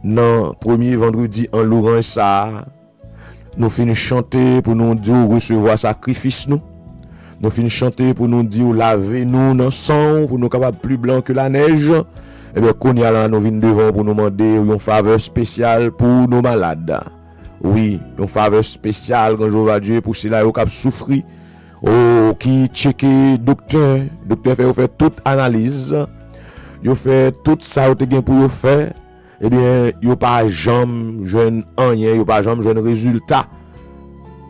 Non, premier vendredi en louant ça, nous finissons chanter pour nous dire recevoir sacrifice nous. Nous finissons chanter pour nous dire laver nous dans sang pour nous capables plus blanc que la neige. Et bien qu'on y a là nous venons devant pour nous demander une faveur spéciale pour nos malades. Oui, une faveur spéciale quand je vois Dieu pour ceux-là qui ont souffert. Oh, qui checké docteur fait toute analyse. Il fait tout ça pour faire. Eh bien, il pas jamais jeune rien, il pas jamais jeune résultat.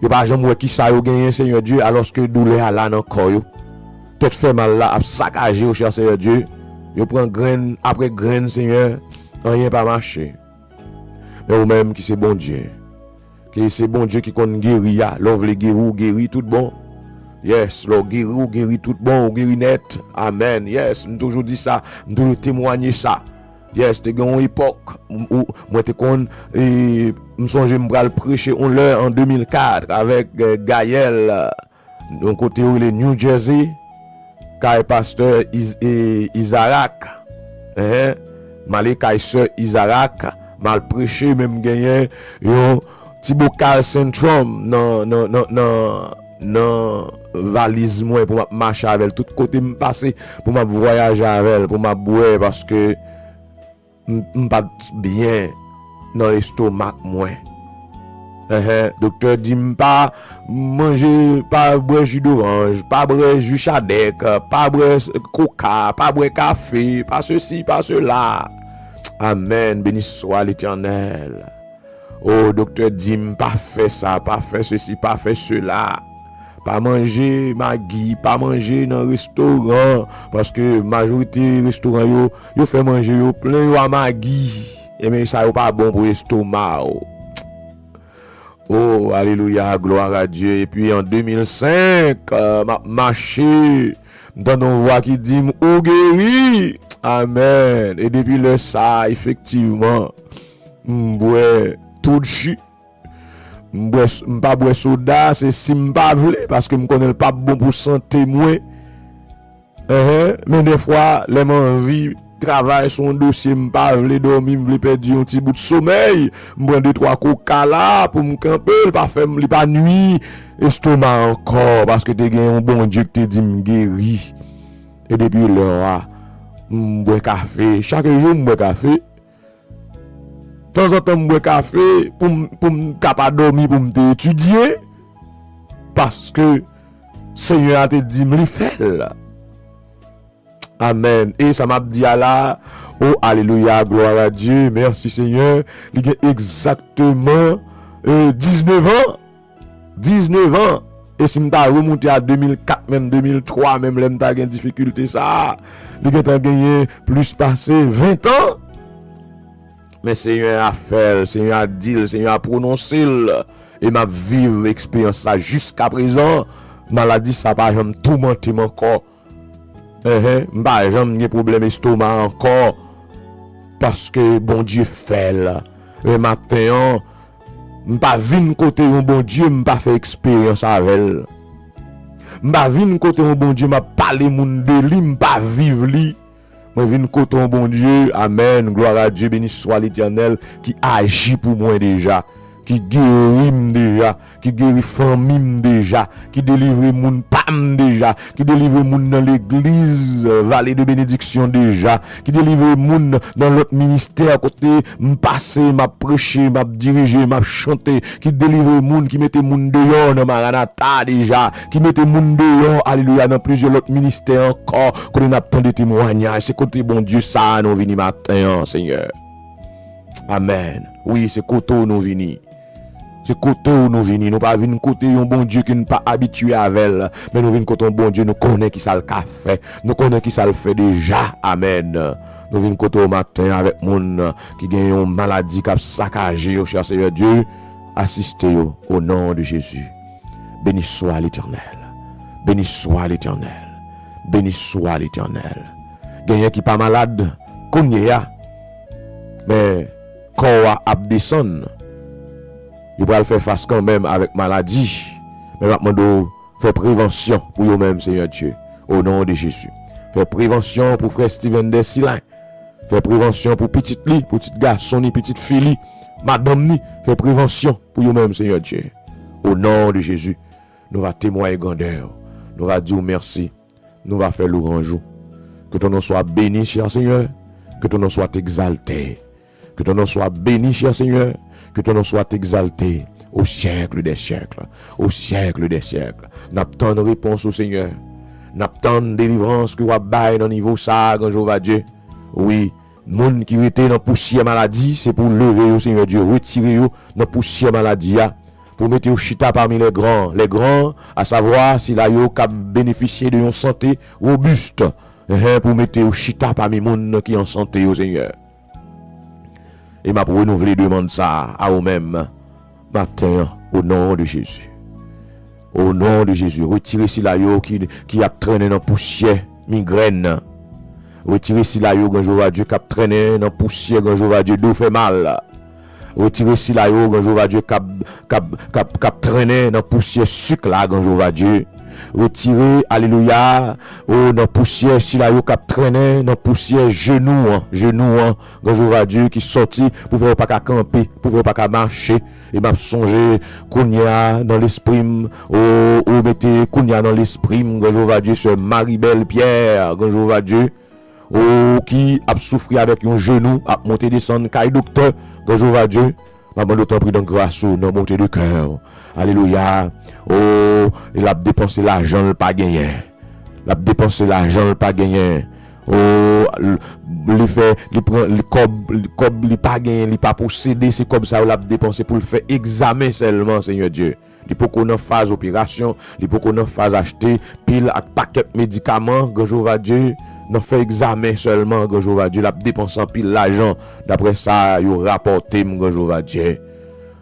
Il pas jamais qui ça yo gagné Seigneur Dieu alors que douleur là dans corps yo. Tout fait mal là, a saccagé au cher Seigneur Dieu. Yo prend graine après graine Seigneur, rien pas marché. Mais ou même qui c'est bon Dieu. Qui c'est bon Dieu qui connaît guérir, l'on veut guérir tout bon. Yes, l'on guérit tout bon, guérit net. Amen. Yes, nous toujours dit ça, nous toujours témoigner ça. Yes, te gen une époque où moi te kon me songe m'bral prêcher on l'heure en 2004 avec Gaël d'un côté où le New Jersey kay pasteur Isaac malé kay sœur Isaac mal prêché même gagné un petit bocal syndrome non valise moi pour marcher avec tout côté me passer pour m'a voyager avec pour m'a boire parce que pas bien dans l'estomac moi. Docteur dit pas manger pas boire jus d'orange, pas boire jus chadec, pas boire coca, pas boire café, pas ceci, pas cela. Amen, béni soit l'Éternel. Oh docteur dit pas faire ça, pas faire ceci, pas faire cela. Pas manger Maggi, pas manger dans le restaurant parce que majorité restaurant yo fait manger yo plein à Maggi et mais ça yo pas bon pour l'estomac. Oh alléluia, gloire à Dieu. Et puis en 2005 m'a marché dans une voix qui dit ou guéri. Amen. Et depuis le ça effectivement m'boire tout de suite. M'pas boire soda, c'est si m'pas vle parce que m'connais pas bon pour santé moi. Mais des fois, les m'envie travail son dossier m'pas vle dormir, m'vle perdre un petit bout de sommeil, m'prend 2-3 coca là pour m'camper, pas faire m'li pas nuit, estomac encore parce que t'es un bon Dieu qui te dit m'guéri. Et depuis là, m'bois café, chaque jour m'bois café. De temps en temps, je bois café pour me capable dormir, pour me étudier. Parce que Seigneur a te dit, me le faire. Amen. Et ça m'a dit là, oh alléluia, gloire à Dieu, merci Seigneur. Il y a exactement 19 ans. 19 ans. Et si m'ta remonté à 2004, même 2003, même là m'ta gen difficulté ça, li gen ta gagné plus passé 20 ans. Mais Seigneur a fait, Seigneur a dit, Seigneur a prononcé et m'a vivre expérience ça jusqu'à présent. Maladie ça pas jamais tourmenté mon corps. M'pa jamais gen problème estomac encore parce que bon Dieu fait là. Le matin m'pa vinn côté un bon Dieu, m'pa fait expérience avec elle. M'pa vinn côté un bon Dieu, m'a parlé moun de li, m'pa vivre li. Moi vinn côté un bon Dieu, amen, gloire à Dieu, béni soit l'Éternel qui agit pour moi déjà, qui guérit déjà, qui guérit famille déjà, qui délivre moun pam déjà, qui délivre moun dans l'église vallée de bénédiction déjà, qui délivre moun dans l'autre ministère côté m'passer, m'a prêcher, m'a diriger, m'a chanter, qui délivre moun, qui mette moun dehors dans Maranatha déjà, qui mette moun dehors, alléluia, dans plusieurs autres ministères encore, qu'on a tant de témoignages, c'est côté bon Dieu ça nous vini matin, Seigneur. Amen. Oui, c'est côté nous vini. C'est côté où nous venons, nous pas venir côté un bon Dieu qui n'est pas habitué avec, mais nous venons côté un bon Dieu, nous connaissons qui ça le fait, nous connaissons qui ça le fait déjà, amen. Nous venons côté au matin avec moun qui gagne une maladie qui a saccagé, cher Seigneur Dieu, assistez au nom de Jésus. Béni soit l'Éternel, béni soit l'Éternel, béni soit l'Éternel. Gagne qui pas malade, connaît mais corps a descend. Il va le faire face quand même avec maladie. Mais maintenant, faire prévention pour eux-mêmes, Seigneur Dieu. Au nom de Jésus. Faire prévention pour frère Steven Dessilin. Faire prévention pour petite li, pour petit garçon ni petite fille, madame ni. Faire prévention pour eux-mêmes, Seigneur Dieu. Au nom de Jésus, nous va témoigner grandeur. Nous va dire merci. Nous va faire louange. Que ton nom soit béni, cher Seigneur. Que ton nom soit exalté. Que ton nom soit béni, cher Seigneur. Que ton nom soit exalté au siècle des siècles. Au siècle des siècles. N'attend de réponse au Seigneur. N'attend de délivrance que vous baille dans niveau ça, quand je vais Dieu. Oui, monde qui était dans poussière maladie, c'est pour lever au Seigneur Dieu, retirer dans poussière maladie, pour mettre au chita parmi les grands. Les grands, à savoir si la yo cap bénéficier de une santé robuste, pour mettre au chita parmi les gens qui en santé au Seigneur. Et m'a renouveler demande ça à vous-même matin au nom de Jésus. Au nom de Jésus, retirez si la yo qui a traîné dans poussière migraine. Retirez si la yo quand Dieu qui a traîné dans poussière quand Dieu dos fait mal. Retirez si la yo quand Dieu qui a traîné dans poussière sucre là quand Dieu. Retirez, alléluia, oh, dans poussière, si la yo cap traîner, dans poussière, genou, quand Dieu qui sorti, pour pas qu'à camper, pour pas qu'à marcher, et m'a songé, kounya dans l'esprit, oh, mettez kounya dans l'esprit, quand Dieu, ce Marie-Belle Pierre, quand Dieu, oh, qui a souffert avec un genou, a monté descendre, caille docteur, quand Dieu, maman d'autant pris dans grâce dans montée de cœur. Alléluia. Oh, il a dépensé l'argent, il pas gagné. Il a dépensé l'argent, il pas gagné. Oh, il fait, il prend le cob, il pas gagné, il pas possédé, c'est comme ça il a dépensé pour le faire examen seulement, Seigneur Dieu. Il faut qu'on en fasse opération, il faut qu'on en fasse acheter pile à paquet de médicaments, que Dieu. Non fait examen seulement que Dieu l'a dépensé pile l'argent d'après ça il rapporté que Dieu.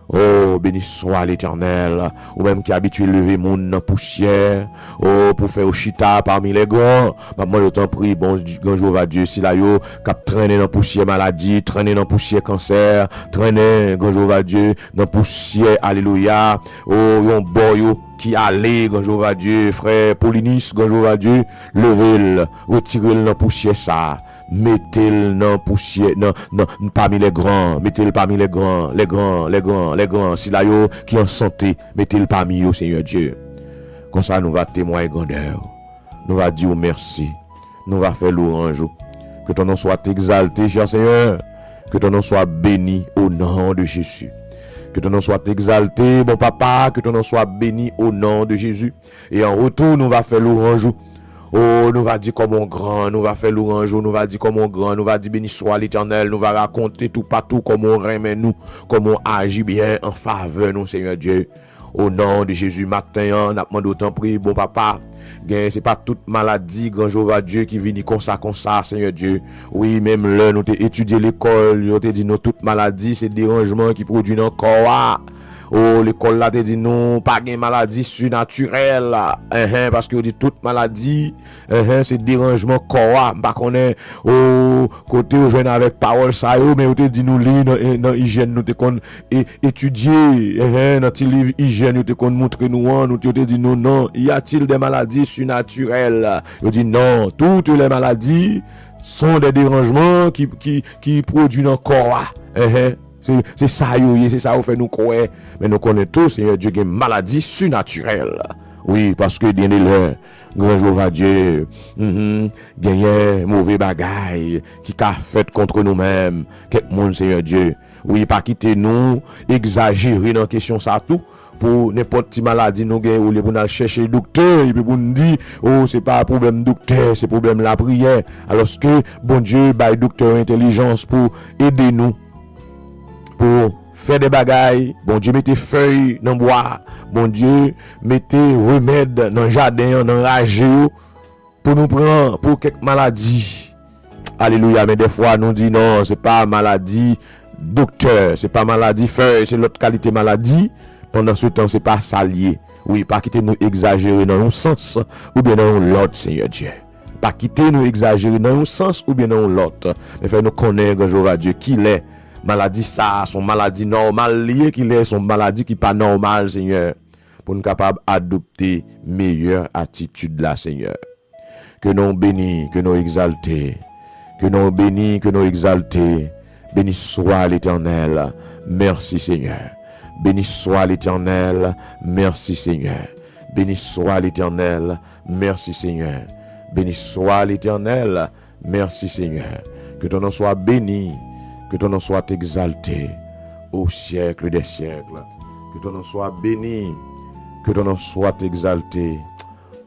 Oh, béni soit l'Éternel, ou même qui habitué lever moun dans poussière, oh, pour faire au chita parmi les grands. Maman, je t'en prie, bon, Dieu, si la yo, cap traîner dans poussière maladie, traîner dans poussière cancer, traîner, Dieu, dans poussière, alléluia, oh, yon boyo, qui allait, Dieu, frère Paulinis, Dieu, levez-le, retirez-le dans poussière ça. Mettez-le dans poussière, non, parmi les grands, mettez-le parmi les grands, si la yo qui en santé, mettez-le parmi eux, Seigneur Dieu. Comme ça, nous va témoigner grandeur, nous va dire merci, nous va faire louange, que ton nom soit exalté, cher Seigneur, que ton nom soit béni au nom de Jésus. Que ton nom soit exalté, bon papa, que ton nom soit béni au nom de Jésus. Et en retour, nous va faire louange. Oh, nous va dire comment grand, nous va faire louange, nous va dire comment grand, nous va dire béni soit l'Éternel, nous va raconter tout partout comment on remet nous, comment on agit bien en faveur nous, Seigneur Dieu. Au nom de Jésus, matin, n'a demandé autant prier, bon papa. C'est pas toute maladie, grand Jéhovah Dieu, qui vient comme ça, Seigneur Dieu. Oui, même là, nous t'ai étudié l'école, nous t'ai dit, non, toute maladie, c'est dérangement qui produit dans le corps. Oh, l'école là te dit non, pas de maladie surnaturelle. Parce que dit toute maladie, c'est dérangement corps. Pas qu'on est au côté où jeune avec parole ça yo, mais on te dit nous lire dans hygiène, nous te qu'on étudier, dans tes livres hygiène, nous te qu'on montrer nous te dit non, y a-t-il des maladies surnaturelles? On dit non, toutes les maladies sont des dérangements qui produisent dans le corps. C'est ça, c'est ça, on fait nous croire. Mais nous connaissons tous, Seigneur Dieu, une maladie surnaturelle. Oui, parce que bien là, grand Jéhovah Dieu, gagné mauvais bagaille qui a fait contre nous-mêmes. Quelque monde, Seigneur Dieu. Oui, pas quitter nous, exagérer dans la question ça tout. Pour n'importe quelle maladie, nous gagnons, ou pour aller chercher le docteur, et puis pour nous dire, oh, c'est pas un problème docteur, c'est problème la prière. Alors que, bon Dieu, bah, docteur intelligence pour aider nous. Pour faire des bagailles, bon Dieu mettez feuilles dans bois, bon Dieu mettez remèdes dans le jardin, dans la rage pour nous prendre pour quelques maladies. Alléluia, mais des fois nous dit non, c'est pas maladie docteur, c'est pas maladie feuille, c'est l'autre qualité maladie. Pendant ce temps, c'est pas salier. Oui, pas quitter nous exagérer dans un sens ou bien dans l'autre, Seigneur Dieu. Pas quitter nous exagérer dans un sens ou bien dans l'autre. Mais faire nous connaître, Jéhovah Dieu, qui l'est. Maladie ça, son maladie normale liée qu'il est, son maladie qui pas normale, Seigneur, pour nous capable d'adopter meilleure attitude là, Seigneur. Que nous bénis, que nous exaltés, que nous bénis, que nous exaltés. Béni soit l'Éternel. Merci, Seigneur. Béni soit l'Éternel. Merci, Seigneur. Béni soit l'Éternel. Merci, Seigneur. Béni soit l'Éternel. Merci, Seigneur. Que ton nom soit béni. Que ton nom soit exalté au siècle des siècles. Que ton nom soit béni. Que ton nom soit exalté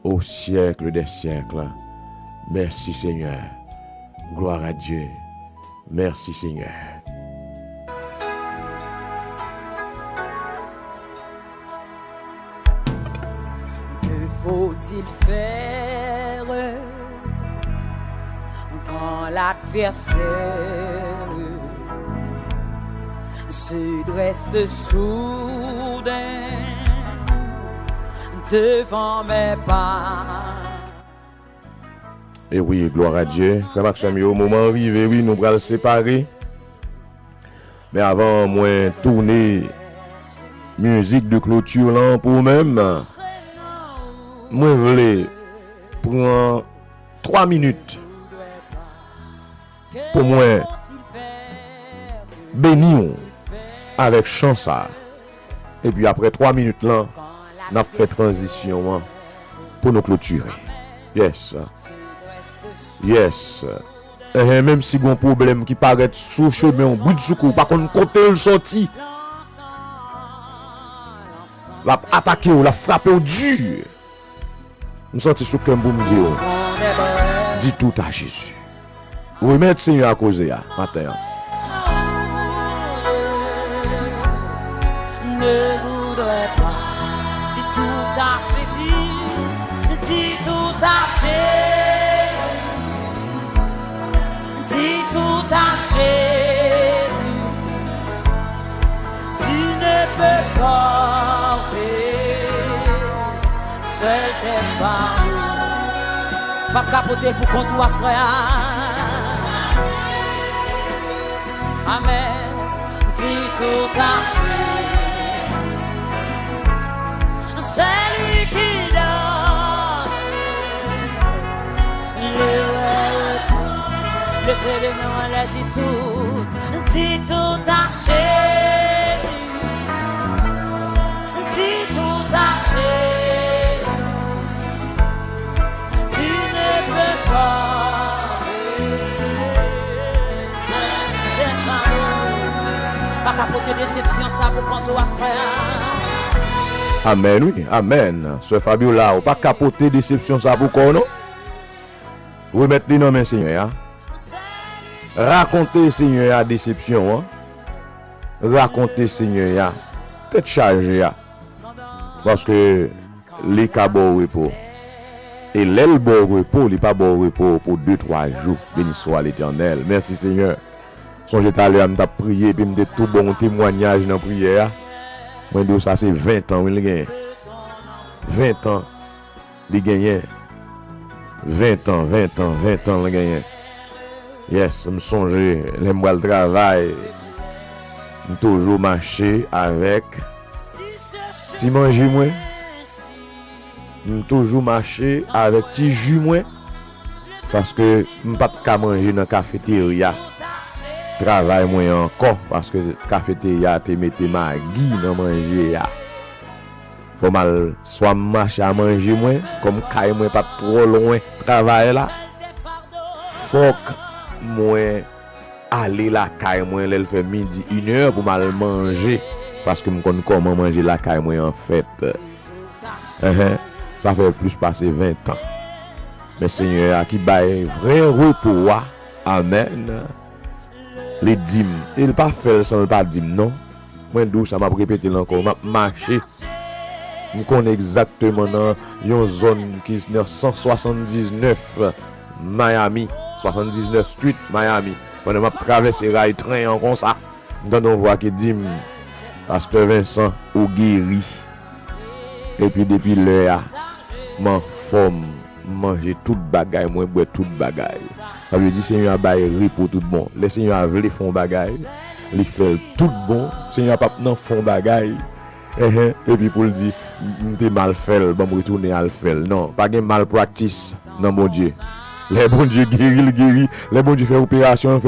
au siècle des siècles. Merci Seigneur. Gloire à Dieu. Merci Seigneur. Que faut-il faire quand l'adversaire se dresse de soudain devant mes pas? Et oui, gloire à Dieu. Frère Maxime, au moment arrivé, oui, nous allons le séparer. Mais avant, moi, tourner musique de clôture là pour même. Moi, je voulais prendre 3 minutes pour moi bénir avec chance. Et puis après 3 minutes là, on a fait transition hein, pour nous clôturer. Yes. Yes. Et même si un problème qui paraît sous chemin, au bout de secours, par contre, côté le sorti, la attaquer ou la frapper au dur. Nous sortis sous cœur pour me dire, dis tout à Jésus. Remettre Seigneur à cause ya matin. Ne voudrais pas. Dis tout à Jésus. Dis tout à Jésus. Dis tout à Jésus. Tu ne peux porter seul tes fardeaux. Pas capoter pour qu'on doit se Amen. Dis tout à Jésus. C'est lui qui donne le fait de nous, elle a dit tout. Dis tout à Jésus. Dis tout à Jésus. Tu ne peux pas pas capoter déception ça pour prendre toi Amen, oui, amen. Sœur Fabiola, ou pas capoter déception ça pour quoi, non? Remettre les noms, Seigneur. Raconter, Seigneur, la déception. Raconter, Seigneur, tête chargée. Parce que les cas bon repos. Et l'aile bon repos, il pas bon repos pour 2-3 jours. Béni soit l'Éternel. Merci Seigneur. Songe tout à l'heure, m't'a prié puis m'te tout bon témoignage dans prière. Moi dis ça c'est 20 ans il gagne. 20 ans il gagne. 20 ans il gagne. Yes, me songe les moi le travail. Toujours marcher avec ti manger moi. Toujours marcher avec ti jus moi parce que m'pas ka manger dans cafétéria. Travail moi encore parce que cafétéria te mette magui dans manger ya. Faut mal soit marcher à manger moi comme caille moi pas trop loin travail là. Faut moi aller la caille moi elle fait midi 1h pour mal manger parce que me connais comment manger la caille moi en fait. Ça fait plus passer 20 ans. Mais Seigneur qui baille vrai repos. Amen. Les dîmes, il pas faire sans pas dîmes non. Moi d'où ça m'a répété encore, m'a marché. Je connais exactement dans une zone qui est 179 Miami, 79 Street Miami. Pendant m'a traversé rail train en comme ça. Dans on voit que dîmes Pasteur Vincent ou guéri. Et puis depuis l'heure m'en forme manger toute bagaille moi boire toute bagaille. Ça veut dire Seigneur a bail repos tout bon. Le Seigneur a veut font bagaille, il fait tout bon. Seigneur pas nan font bagaille. Et puis pour le dire m'était mal fait, bon retourner à le faire. Non, pas gain mal practice non mon Dieu. Les bon Dieu guérit, les bon Dieu fait opération.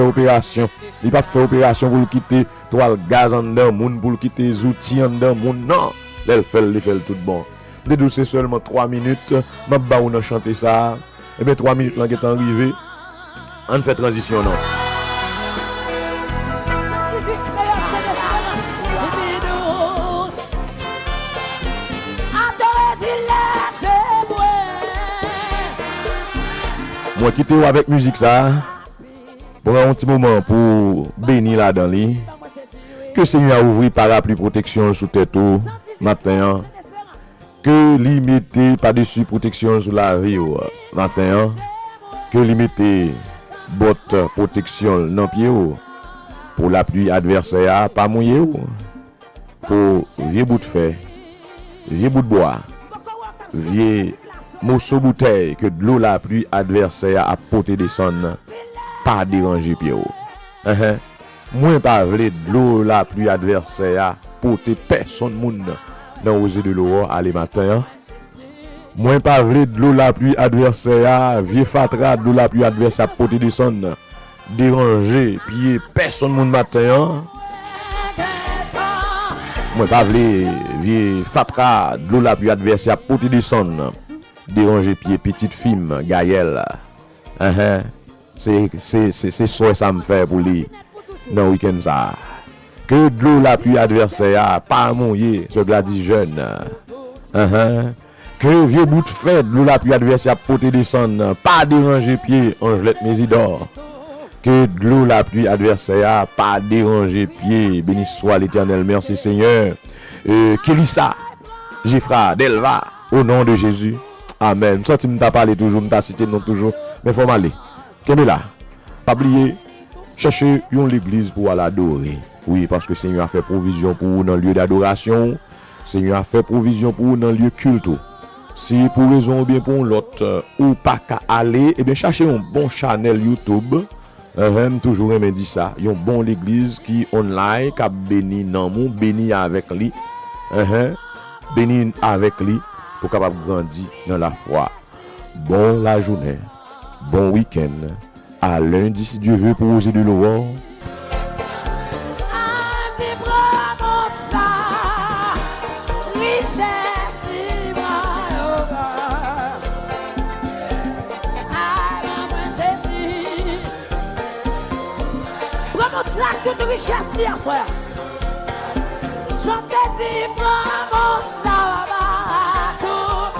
Il pas fait opération pour le quitter toile gaz en dedans, moun pour le quitter les outils en dedans, moun non. Il fait tout bon. De douce c'est seulement 3 minutes, m'a ba ou nan chanter ça. Et bien 3 minutes là qui est arrivé. On fait transition non. Moi quitter avec musique ça. Pour un petit moment pour bénir là dans lui. Que Seigneur a ouvert parapluie protection sous tête au matin. Que lui mette par-dessus protection sur la vie matin. Que lui mette botte protection dans pied pour la pluie adversaire pas mouiller pour vieux bout de fer, vieux bout de bois, vieux morceau bouteille que de l'eau la pluie adversaire a porté descendre pas déranger pied moi pas vle de l'eau la pluie adversaire porter personne monde dans aux de l'eau aller matin. Moi pas vle de l'eau la pluie adversaire vieux fatra de l'eau la pluie adversaire porter descendre déranger pied personne monde matin. Moi pas vle vieux fatra de l'eau la pluie adversaire porter descendre déranger pied petite fille Gaël. C'est ça ça me fait pour lui dans week-end ça. Que de l'eau la pluie adversaire pas mouiller ce gladis jeune. Que vieux bout de fait de l'eau la pluie adversaire porter descendre pas déranger pied Angelette Mésidor. Que de l'eau la pluie adversaire pas déranger pied. Béni soit l'Éternel, merci Seigneur. Kelissa Gifra Delva au nom de Jésus. Amen. Ça tu m'as parlé toujours, m'as cité non toujours, mais faut m'aller. Qu'est-ce là? Pas oublier chercher une l'église pour aller adorer. Oui, parce que Seigneur a fait provision pour vous dans le lieu d'adoration. Seigneur a fait provision pour vous dans le lieu culte. Si pour raison ou bien pour l'autre ou pas qu'à aller, eh bien cherchez un bon channel YouTube. Toujours me dit ça, une bonne l'église qui online qui béni dans mon béni avec lui. Béni avec lui pour capable grandir dans la foi. Bon la journée. Bon week-end. À lundi si Dieu veut pour oser de l'eau. Toute richesse hier soir. J'en t'ai dit vraiment ça va tout.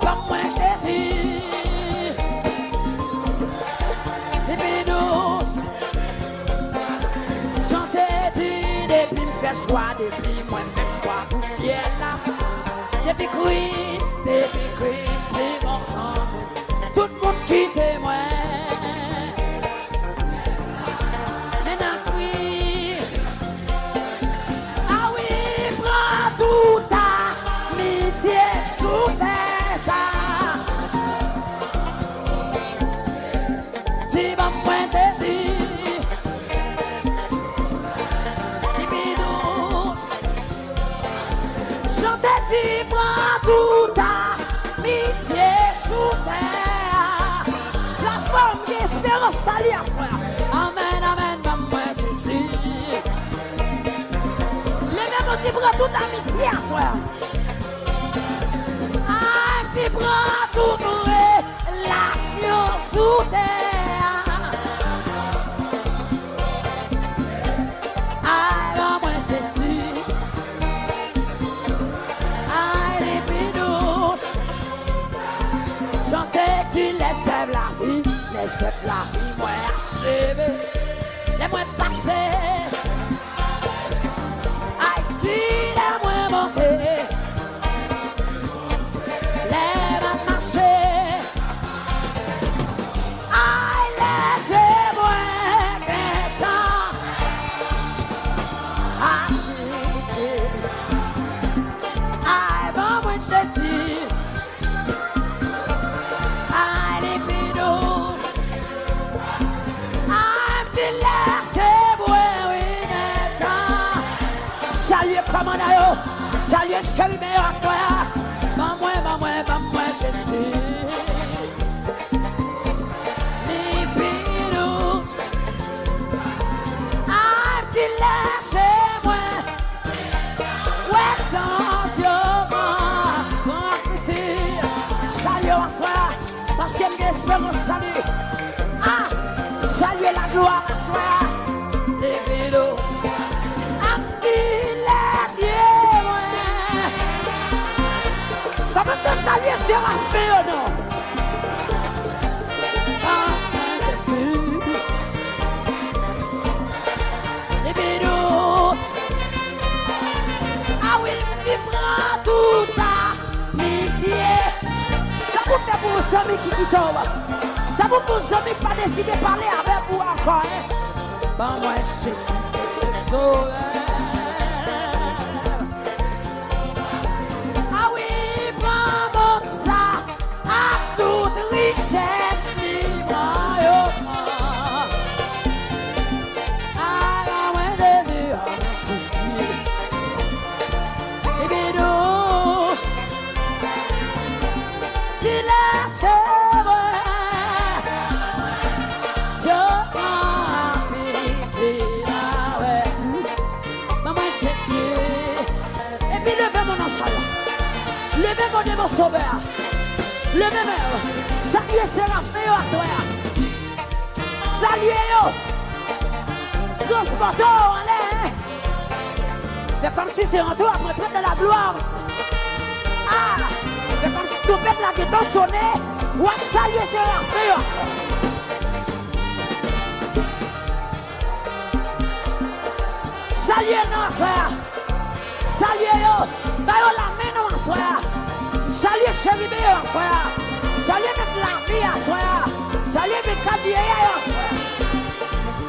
Comme moi Jésus. Et puis douce. J'en t'ai choix, depuis moi fait choix pour ciel là. Depuis Christ, vivons ensemble. Tout le monde quitte moi. Maintenant Christ, ah oui, prends tout ta amitié sous tes ailes. Dis-moi moi Jésus. Dis prends tout ta amitié sous terre. Sa forme d'espérance salie à soi. Amen, amen, maman Jésus. Les mêmes dit prends toute amitié à soi. Ah, dis prends toute relation sous terre. Ah, maman Jésus. Laissez la vie, moi achever, les moins passer. Haïti, les moins monter, les moins marcher. Aïe, laissez-moi qu'un temps habiter. Aïe, bon, moi, Jésus. Salut chéri meilleur soir. Maman Jésus. Les bidous. Un petit lait chez moi. Ouais, sans salut à soir. Parce qu'il y a une espérance salut. Ah, salut la gloire à soir. Les bidous. Comment ça saluer Séraphin ou non? Ah, Jésus. Les bidous. Ah oui, tu prends tout ta amitié. Ça vous fait pour vos amis qui tombe. Ça vous pour vos amis qui pas décidé de parler avec vous encore. Bon, moi, Jésus, c'est sauveur. Richesse libre, ah, moi Jésus, Jésus, les bidous, tu laisses moi, je prends pitié avec tout, maman Jésus, et puis levez mon ensemble, levez mon démon sauveur, levez mon. Saluez Séraphin à soir. Saluez yo. Transporteur en l'air. C'est comme si c'est en toi pour entrer dans la gloire. Ah, c'est comme si tu pètes la guitare sonner. Ou à saluer Séraphin à soir. Saluez nous à soir. Saluez yo. Bayo la main nous à soir. Saluez chéri Béo à soir. Salut avec la vie à soi. Salut avec la vie à soi.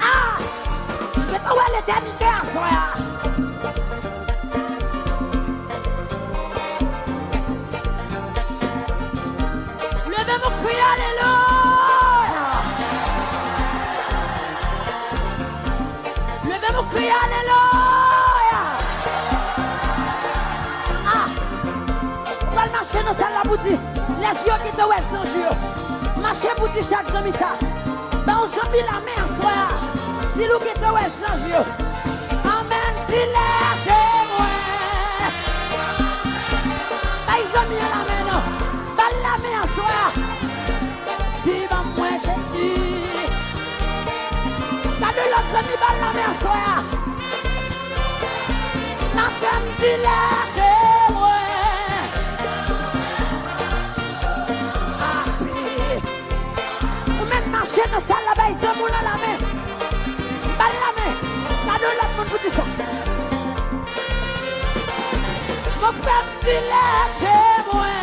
Ah! C'est pas où l'éternité à soi. Levez-vous, criez Alléluia. Levez-vous, criez Alléluia. Ah! On va marcher dans celle-là pour dire. Les yeux qui te ouest sans jour. Marchez pour dire chaque zombie ça. Ben on zombie la main en soi. Si nous qui te ouest sans jour. Amen, dis-le chez moi. Ben ils ont mis la main non. Ben la main en soi. Dis-moi moi Jésus. Quand de l'autre zombie ben la main en soi. Marchez, dis-le chez moi. Marcher dans la salle là-bas, ils sont dans la main. Pas la main. Cadeau là, pour tout ça. Lâchez moi,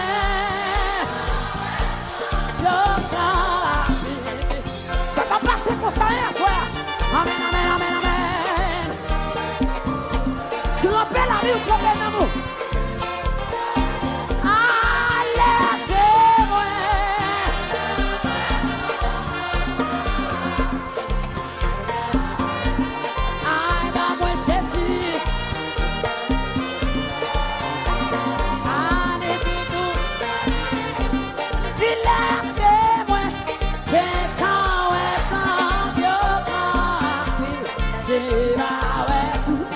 je rapide. Ça va passer pour ça hier soir. Amen, amen, amen, amen. Trempez la vie ou trempez l'amour. Ah, lâchez-moi. Ah, ben moi Jésus. Lâchez-moi, que quand est sans je rapide, c'est ouais tout,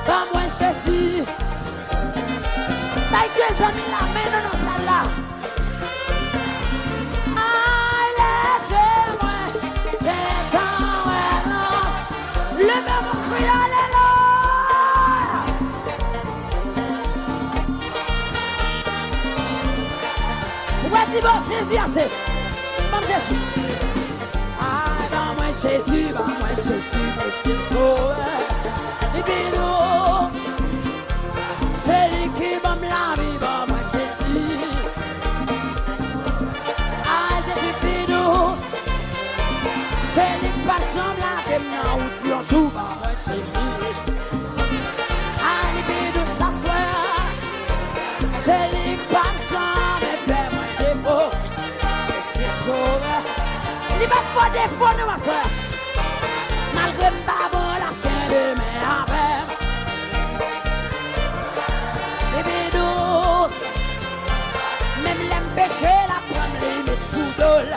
pas moi Jésus. Avec deux amis la main dans nos salles là. Ah, lâchez-moi, que quand est non, le même cri, alléluia. Dis bon Jésus assez. Bon Jésus. Ah, dans moi Jésus, Monsieur sauveur. Et bénos. C'est lui qui va me laver, bon moi Jésus. Ah, Jésus bénos. C'est lui qui pas chambre là, qui m'a où tu en joues, bon moi Jésus. Ah, les bénos s'assoient. C'est lui qui pas chambre, fait moi. Il va faire des fois, ma soeur. Malgré ma bonne la quinte de mes affaires. Bébé douce. Même l'aime pêcher, la prendre les mettre sous dol.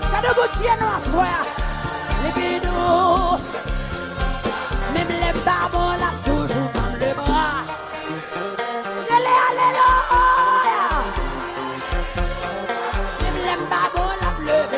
Quand de boutier, ma soeur. Bébé douce. Même les barbons, la toujours dans le bras. Allez, alléluia. Même les barbons, la pleuve.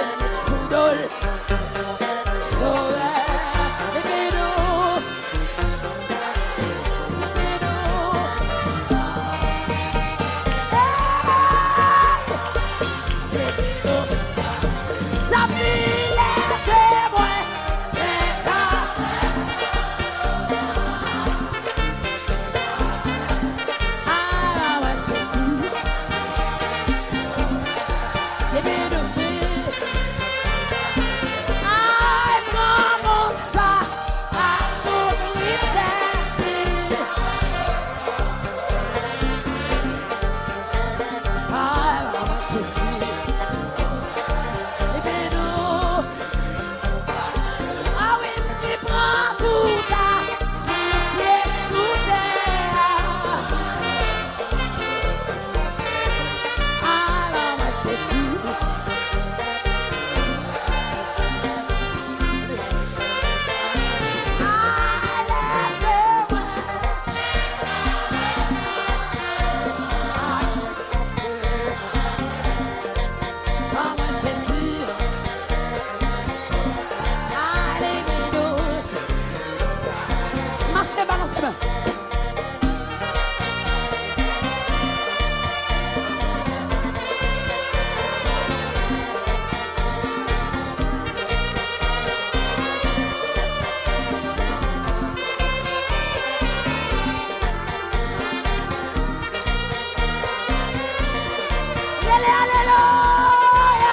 Alléluia.